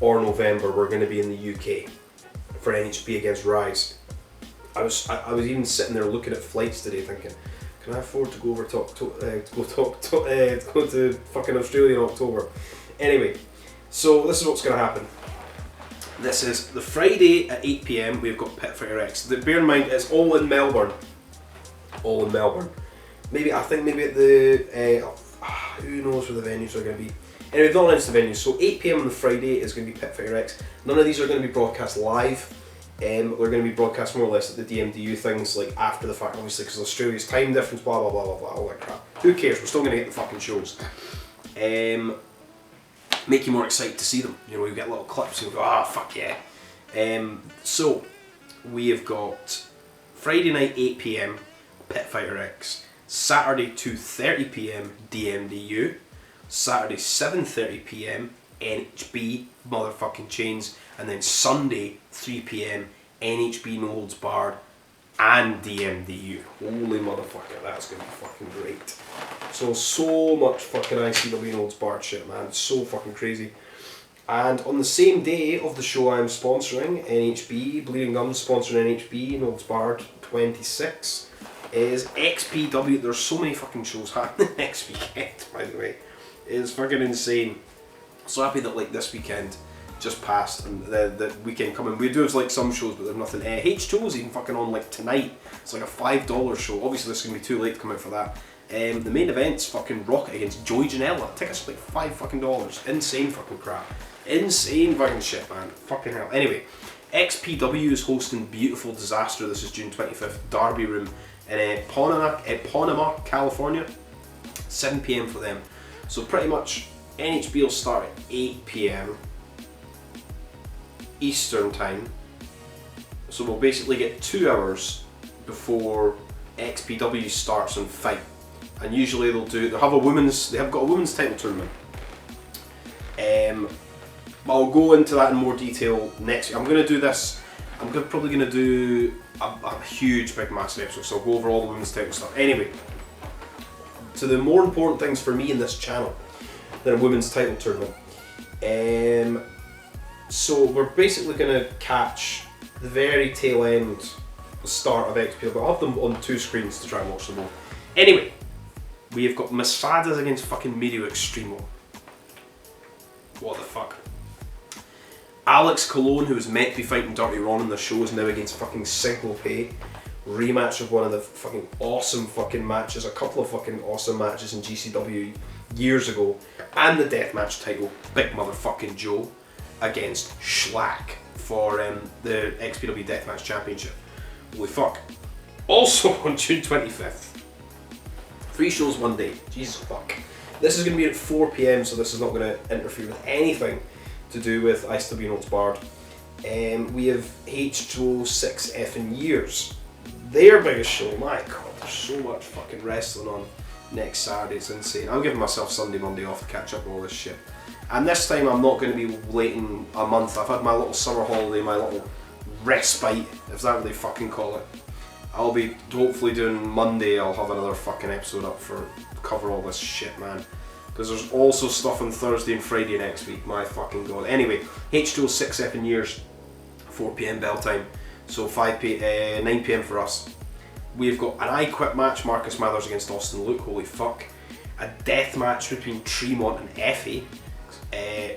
or November we're going to be in the UK for NHB against Rise. I was even sitting there looking at flights today thinking, can I afford to go over go to fucking Australia in October? Anyway, so this is what's going to happen. This is the Friday at 8 PM. We've got Pitfire X. Bear in mind, it's all in Melbourne. All in Melbourne. I think maybe at the who knows where the venues are going to be. Anyway, they've not announced the venues. So 8 PM on the Friday is going to be Pitfire X. None of these are going to be broadcast live. They're going to be broadcast more or less at the DMDU things, like after the fact, obviously, because Australia's time difference, blah blah blah blah blah, all that crap. Who cares? We're still going to get the fucking shows. Make you more excited to see them. You know, you get little clips and you go, ah, fuck yeah. So we have got Friday night 8 PM, Pitfire X. Saturday 2:30 PM, DMDU. Saturday 7:30 PM, NHB motherfucking Chains, and then Sunday 3 PM, NHB No Holds Barred and DMDU. Holy motherfucker, that's gonna be fucking great. So much fucking ICW No Holds Barred shit, man. So fucking crazy. And on the same day of the show I'm sponsoring, NHB, Bleeding Gums sponsoring NHB, No Holds Barred 26, is XPW. There's so many fucking shows happening next weekend, by the way. It's fucking insane. So happy that like this weekend just passed and the weekend coming. We do have like some shows, but there's nothing. H2O's even fucking on like tonight. It's like a $5 show. Obviously this is gonna be too late to come out for that. The main event's fucking Rocket against Joey Janela. Tickets like $5 fucking. Insane fucking crap. Insane fucking shit, man. Fucking hell. Anyway, XPW is hosting Beautiful Disaster. This is June 25th, Derby Room in Panama, California. 7 PM for them. So pretty much NHB will start at 8 PM Eastern time. So we'll basically get 2 hours before XPW starts on Fight. And usually they have got a women's title tournament. I'll go into that in more detail next week. I'm going to do this. Probably going to do a huge, big, massive episode. So I'll go over all the women's title stuff. Anyway, to the more important things for me in this channel than a women's title tournament. So we're basically going to catch the very tail end, the start of XPW. I'll have them on 2 screens to try and watch them all. Anyway, we have got Masadas against fucking Medio Extremo. What the fuck? Alex Colon, who was meant to be fighting Dirty Ron in the show, is now against fucking Single Pay. Rematch of one of the fucking awesome fucking matches, a couple of fucking awesome matches in GCW years ago. And the Deathmatch title, Big Motherfucking Joe, against Schlack for the XPW Deathmatch Championship. Holy fuck. Also on June 25th. 3 shows one day. Jesus fuck. This is going to be at 4 PM, so this is not going to interfere with anything to do with ICW No Holds Barred. We have H2O 6 effing years. Their biggest show. My god, there's so much fucking wrestling on next Saturday. It's insane. I'm giving myself Sunday, Monday off to catch up on all this shit. And this time I'm not going to be waiting a month. I've had my little summer holiday, my little respite, if that what they fucking call it. I'll be hopefully doing Monday. I'll have another fucking episode up for cover all this shit, man. Because there's also stuff on Thursday and Friday next week. My fucking god. Anyway, H2O 6 effing years, 4 PM bell time. So 9 PM for us. We've got an I Quit match, Marcus Mathers against Austin Luke, holy fuck. A death match between Tremont and Effie.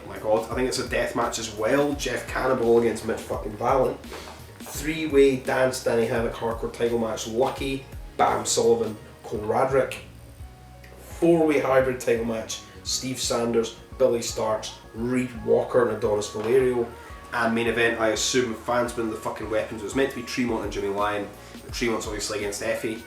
My god, I think it's a death match as well. Jeff Cannibal against Mitch fucking Valen. 3-way Dance Danny Havoc hardcore title match, Lucky, Bam Sullivan, Cole Radrick. 4-way hybrid title match, Steve Sanders, Billy Starks, Reed Walker and Adonis Valerio. And main event, I assume, fansman the fucking weapons. It was meant to be Tremont and Jimmy Lyon. Tremont's obviously against Effie.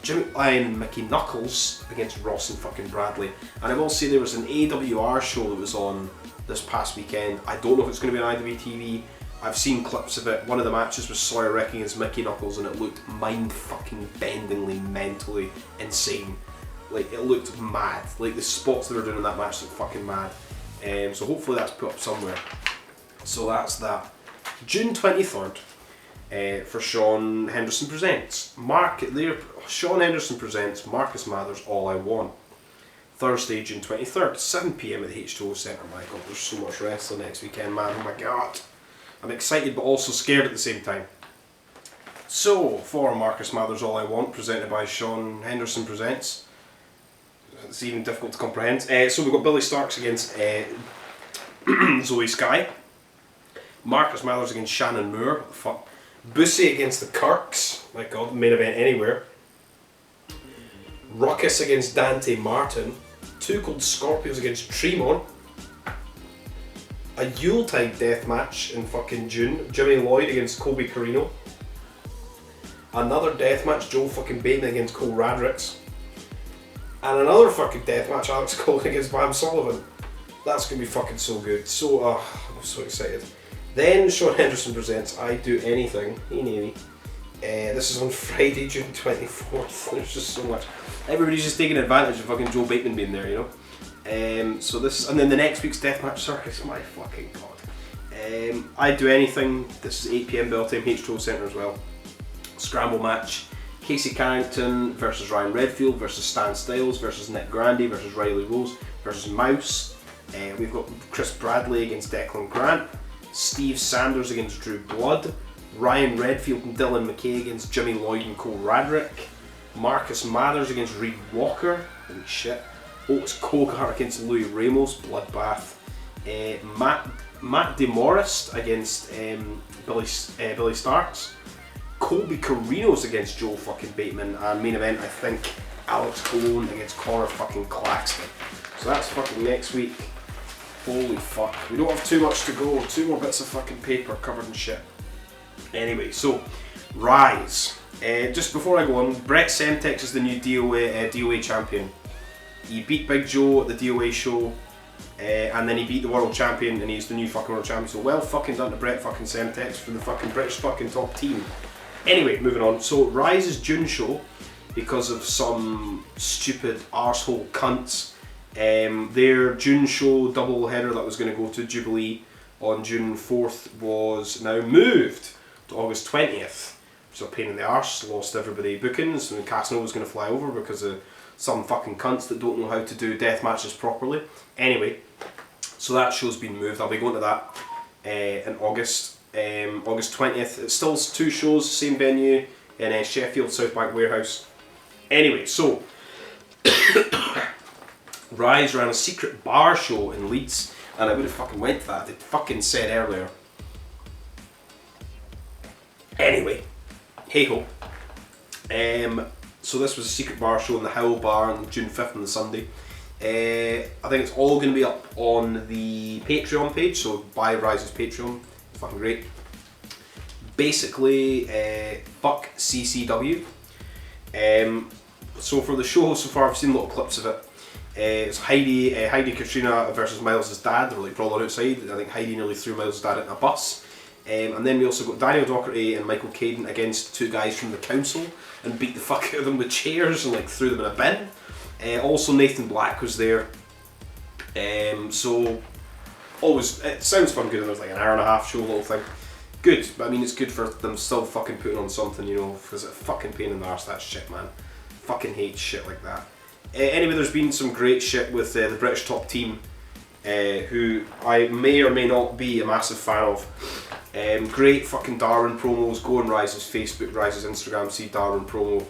Jimmy Lyon and Mickey Knuckles against Ross and fucking Bradley. And I will say there was an AWR show that was on this past weekend. I don't know if it's going to be on IWTV. I've seen clips of it. One of the matches was Sawyer Rick against Mickey Knuckles and it looked mind fucking bendingly, mentally insane. Like, it looked mad. Like, the spots they were doing in that match looked fucking mad. So hopefully that's put up somewhere. So that's that. June 23rd, for Sean Henderson Presents. Sean Henderson Presents Marcus Mathers All I Want. Thursday, June 23rd, 7 PM at the H2O Centre. My God, there's so much wrestling next weekend, man. Oh my God. I'm excited but also scared at the same time. So, for Marcus Mathers All I Want, presented by Sean Henderson Presents. It's even difficult to comprehend. So we've got Billy Starks against Zoe Sky. Marcus Mathers against Shannon Moore. What the fuck? Bussy against the Kirks. My God, main event anywhere. Ruckus against Dante Martin. Two Cold Scorpios against Tremont. A Yuletide death match in fucking June. Jimmy Lloyd against Kobe Carino. Another death match, Joel fucking Bateman against Cole Radricks. And another fucking death match, Alex Cole against Bam Sullivan. That's gonna be fucking so good. So, I'm so excited. Then Sean Henderson Presents I Do Anything. Hey Navy. This is on Friday, June 24th. There's just so much. Everybody's just taking advantage of fucking Joe Bateman being there, you know. So this, and then the next week's Deathmatch Circus. My fucking God. I Do Anything. This is 8 PM bell time, H2O Centre as well. Scramble match. Casey Carrington versus Ryan Redfield versus Stan Styles versus Nick Grandy versus Riley Rose versus Mouse. We've got Chris Bradley against Declan Grant. Steve Sanders against Drew Blood. Ryan Redfield and Dylan McKay against Jimmy Lloyd and Cole Radrick. Marcus Mathers against Reed Walker. Holy shit. Otis Cogart against Louis Ramos. Bloodbath. Matt DeMorris against Billy Starks. Colby Carino's against Joel fucking Bateman. And main event, I think, Alex Colon against Connor fucking Claxton. So that's fucking next week. Holy fuck. We don't have too much to go. 2 more bits of fucking paper covered in shit. Anyway, so Rise. Just before I go on, Brett Semtex is the new DOA champion. He beat Big Joe at the DOA show, and then he beat the world champion, and he's the new fucking world champion. So well fucking done to Brett fucking Semtex for the fucking British fucking top team. Anyway, moving on. So Rise's June show, because of some stupid arsehole cunts, their June show double header that was going to go to Jubilee on June 4th was now moved to August 20th. Which is a pain in the arse, lost everybody bookings, and Casanova was going to fly over because of some fucking cunts that don't know how to do death matches properly. Anyway, so that show's been moved. I'll be going to that in August. August 20th. It's still 2 shows, same venue in Sheffield, South Bank Warehouse. Anyway, so Rise ran a secret bar show in Leeds, and I would have fucking went to that. They fucking said earlier. Anyway, hey ho. So this was a secret bar show in the Howl Bar on June 5th on the Sunday. I think it's all going to be up on the Patreon page, so buy Rise's Patreon. It's fucking great. Basically, fuck CCW. So for the show so far, I've seen little clips of it. It's Heidi Katrina versus Miles' dad. They're like brawling outside. I think Heidi nearly threw Miles' dad in a bus. And then we also got Daniel Docherty and Michael Caden against 2 guys from the council and beat the fuck out of them with chairs and like threw them in a bin. Also Nathan Black was there. So always, it sounds fun good, and it was like an hour and a half show little thing. Good, but I mean it's good for them still fucking putting on something, you know, because it's a fucking pain in the arse, that shit, man. Fucking hate shit like that. Anyway, there's been some great shit with the British top team, who I may or may not be a massive fan of. Great fucking Darwin promos. Go on Rise's Facebook, Rise's Instagram, see Darwin promo.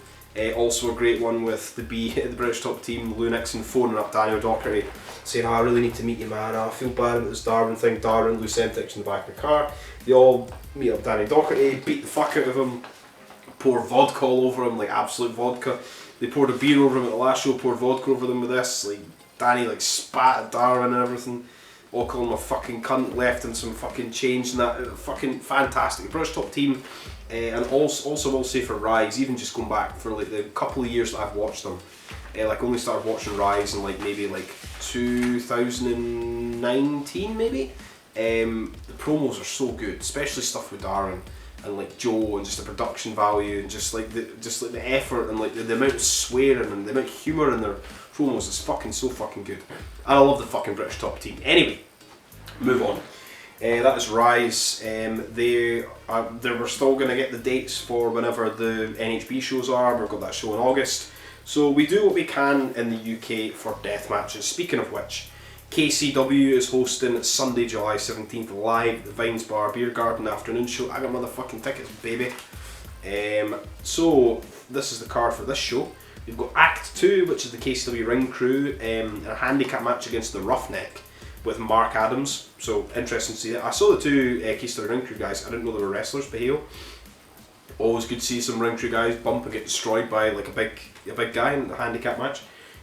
Also a great one with the British top team, Lou Nixon phoning up Daniel Docherty, saying, I really need to meet you, man. I feel bad about this Darwin thing. Darwin, Lou Semtex in the back of the car. They all meet up Danny Docherty, beat the fuck out of him, pour vodka all over him, like absolute vodka. They poured a beer over him at the last show, poured vodka over them with this. Like Danny like spat at Darwin and everything. All called him a fucking cunt, left him some fucking change and that. Fucking fantastic. British top team. And also will say for Rise, even just going back for like the couple of years that I've watched them, like only started watching Rise in like maybe like 2019 maybe. The promos are so good, especially stuff with Darren and like Joe, and just the production value and just like the effort and like the amount of swearing and the amount of humour in their promos is fucking so fucking good. And I love the fucking British top team. Anyway, move on. That is Rise. They were still going to get the dates for whenever the NHB shows are. We've got that show in August. So we do what we can in the UK for death matches. Speaking of which, KCW is hosting Sunday, July 17th live at the Vines Bar Beer Garden afternoon show. I got motherfucking tickets, baby. So this is the card for this show. We've got Act 2, which is the KCW Ring Crew, in a handicap match against the Roughneck with Mark Adams. So interesting to see that. I saw the two KCW Ring Crew guys. I didn't know they were wrestlers, but hey, always good to see some Ring Crew guys bump and get destroyed by like a big guy in the handicap match.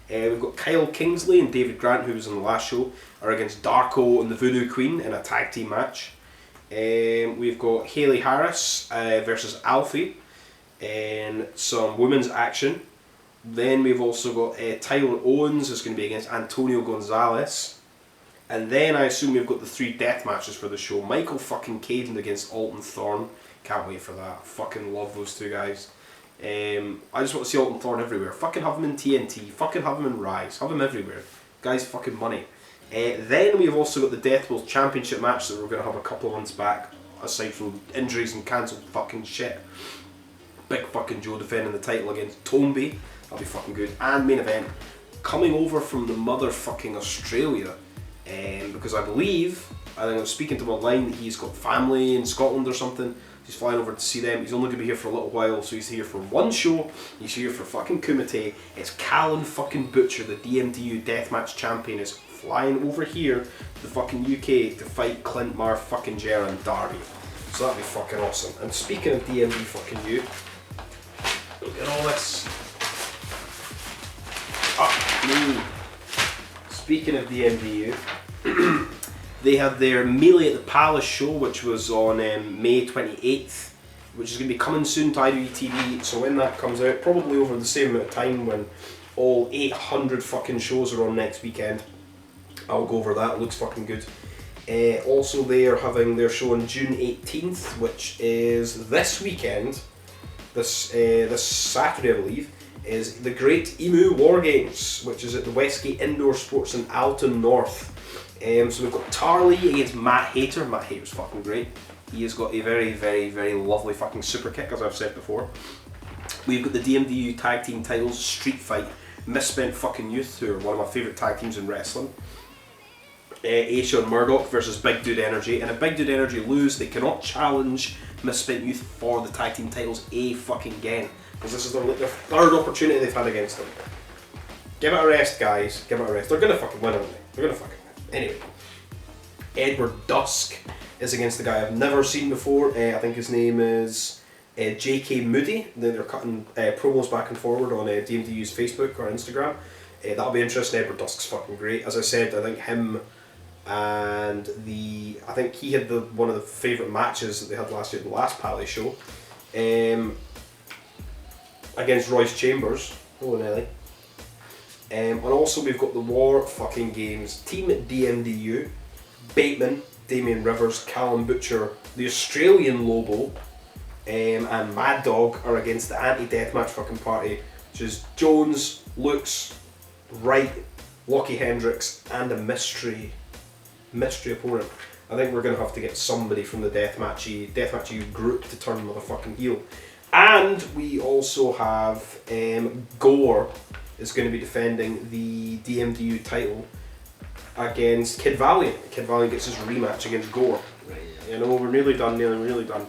We've got Kyle Kingsley and David Grant, who was in the last show, are against Darko and the Voodoo Queen in a tag team match. We've got Hayley Harris versus Alfie in some women's action. Then we've also got Tyler Owens is going to be against Antonio Gonzalez. And then I assume we've got the 3 death matches for the show. Michael fucking Caden against Alton Thorne. Can't wait for that. Fucking love those two guys. I just want to see Alton Thorne everywhere. Fucking have him in TNT. Fucking have him in Rise. Have him everywhere. Guy's fucking money. Then we've also got the Death World Championship match that we're going to have a couple of months back. Aside from injuries and cancelled fucking shit. Big fucking Joe defending the title against Tomby. That'll be fucking good. And main event, coming over from the motherfucking Australia, because I think I was speaking to him online that he's got family in Scotland or something. He's flying over to see them. He's only going to be here for a little while, so he's here for one show. He's here for fucking Kumite. It's Callan fucking Butcher, the DMDU Deathmatch Champion, is flying over here to the fucking UK to fight Clint Mar fucking Ger and Darby. So that'd be fucking awesome. And speaking of DMD fucking U, look at all this. Speaking of DMDU, they had their Melee at the Palace show, which was on May 28th, which is going to be coming soon to IWA TV. So when that comes out, probably over the same amount of time when all 800 fucking shows are on next weekend, I'll go over that. It looks fucking good. Also, they are having their show on June 18th, which is this weekend. This Saturday, I believe, is the Great Emu War Games, which is at the Westgate Indoor Sports in Alton North. So we've got Tarley against Matt Hayter. Matt Hayter's fucking great. He has got a very, very, very lovely fucking super kick, as I've said before. We've got the DMDU tag team titles, Street Fight, Misspent fucking Youth, who are one of my favourite tag teams in wrestling. Aisha and Murdoch versus Big Dude Energy, and if Big Dude Energy lose, they cannot challenge Misspent Youth for the tag team titles fucking again, because this is their third opportunity they've had against them. Give it a rest, guys. Give it a rest. They're gonna fucking win, aren't they? They're gonna fucking win. Anyway, Edward Dusk is against the guy I've never seen before. I think his name is JK Moody. They're cutting promos back and forward on DMDU's Facebook or Instagram. That'll be interesting. Edward Dusk's fucking great. As I said, I think him and I think he had one of the favourite matches that they had last year at the last Pally show, against Royce Chambers. Hello, Nelly. And also we've got the War fucking Games team at DMDU, Bateman, Damien Rivers, Callum Butcher, the Australian Lobo, and Mad Dog are against the anti-deathmatch fucking party, which is Jones, Lux, Wright, Lockie Hendricks, and a mystery opponent. I think we're going to have to get somebody from the Deathmatchy group to turn motherfucking heel. And we also have Gore is going to be defending the DMDU title against Kid Valiant. Kid Valiant gets his rematch against Gore. You know, we're nearly done, nearly done.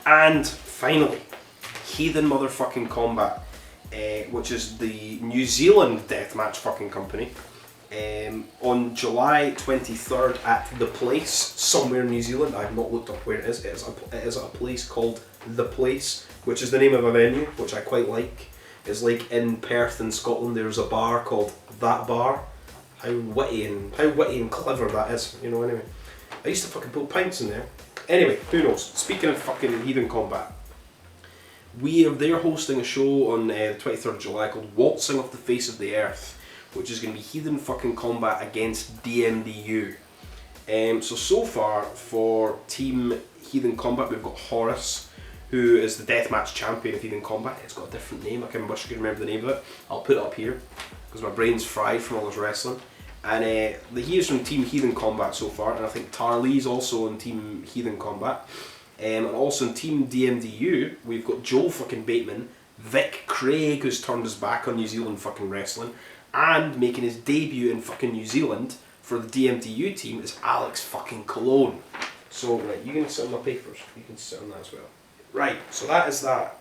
And finally, Heathen motherfucking Combat, which is the New Zealand deathmatch fucking company, on July 23rd at The Place, somewhere in New Zealand. I have not looked up where it is. It is at a place called The Place, which is the name of a venue, which I quite like. It's like in Perth in Scotland, there's a bar called That Bar. How witty and clever that is, you know. Anyway, I used to fucking pull pints in there. Anyway, who knows? Speaking of fucking Heathen Combat, they're hosting a show on the 23rd of July called Waltzing Off the Face of the Earth, which is going to be Heathen fucking Combat against DMDU. So far for Team Heathen Combat, we've got Horace, who is the Deathmatch Champion of Heathen Combat. It's got a different name. I wish I could remember the name of it. I'll put it up here because my brain's fried from all this wrestling. And he is from Team Heathen Combat so far, and I think Tarlee's also in Team Heathen Combat. And also in Team DMDU, we've got Joel fucking Bateman, Vic Craig, who's turned his back on New Zealand fucking wrestling, and making his debut in fucking New Zealand for the DMDU team is Alex fucking Cologne. So, right, you can sit on my papers. You can sit on that as well. Right, so that is that.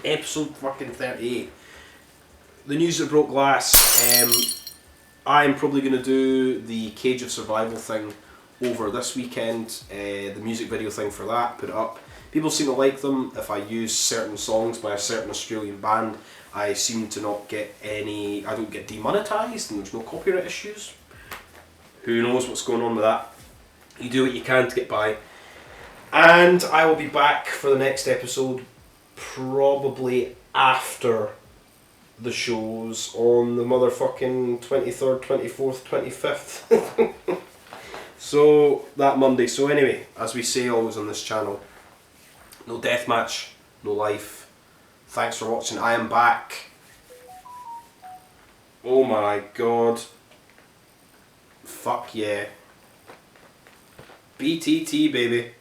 Episode fucking 38. The news that broke glass. I'm probably going to do the Cage of Survival thing over this weekend. The music video thing for that, put it up. People seem to like them. If I use certain songs by a certain Australian band, I seem to not get any, I don't get demonetised and there's no copyright issues. Who knows what's going on with that. You do what you can to get by. And I will be back for the next episode probably after the shows on the motherfucking 23rd, 24th, 25th. So, that Monday. So anyway, as we say always on this channel, no deathmatch, no life. Thanks for watching. I am back. Oh my god. Fuck yeah. BTT, baby.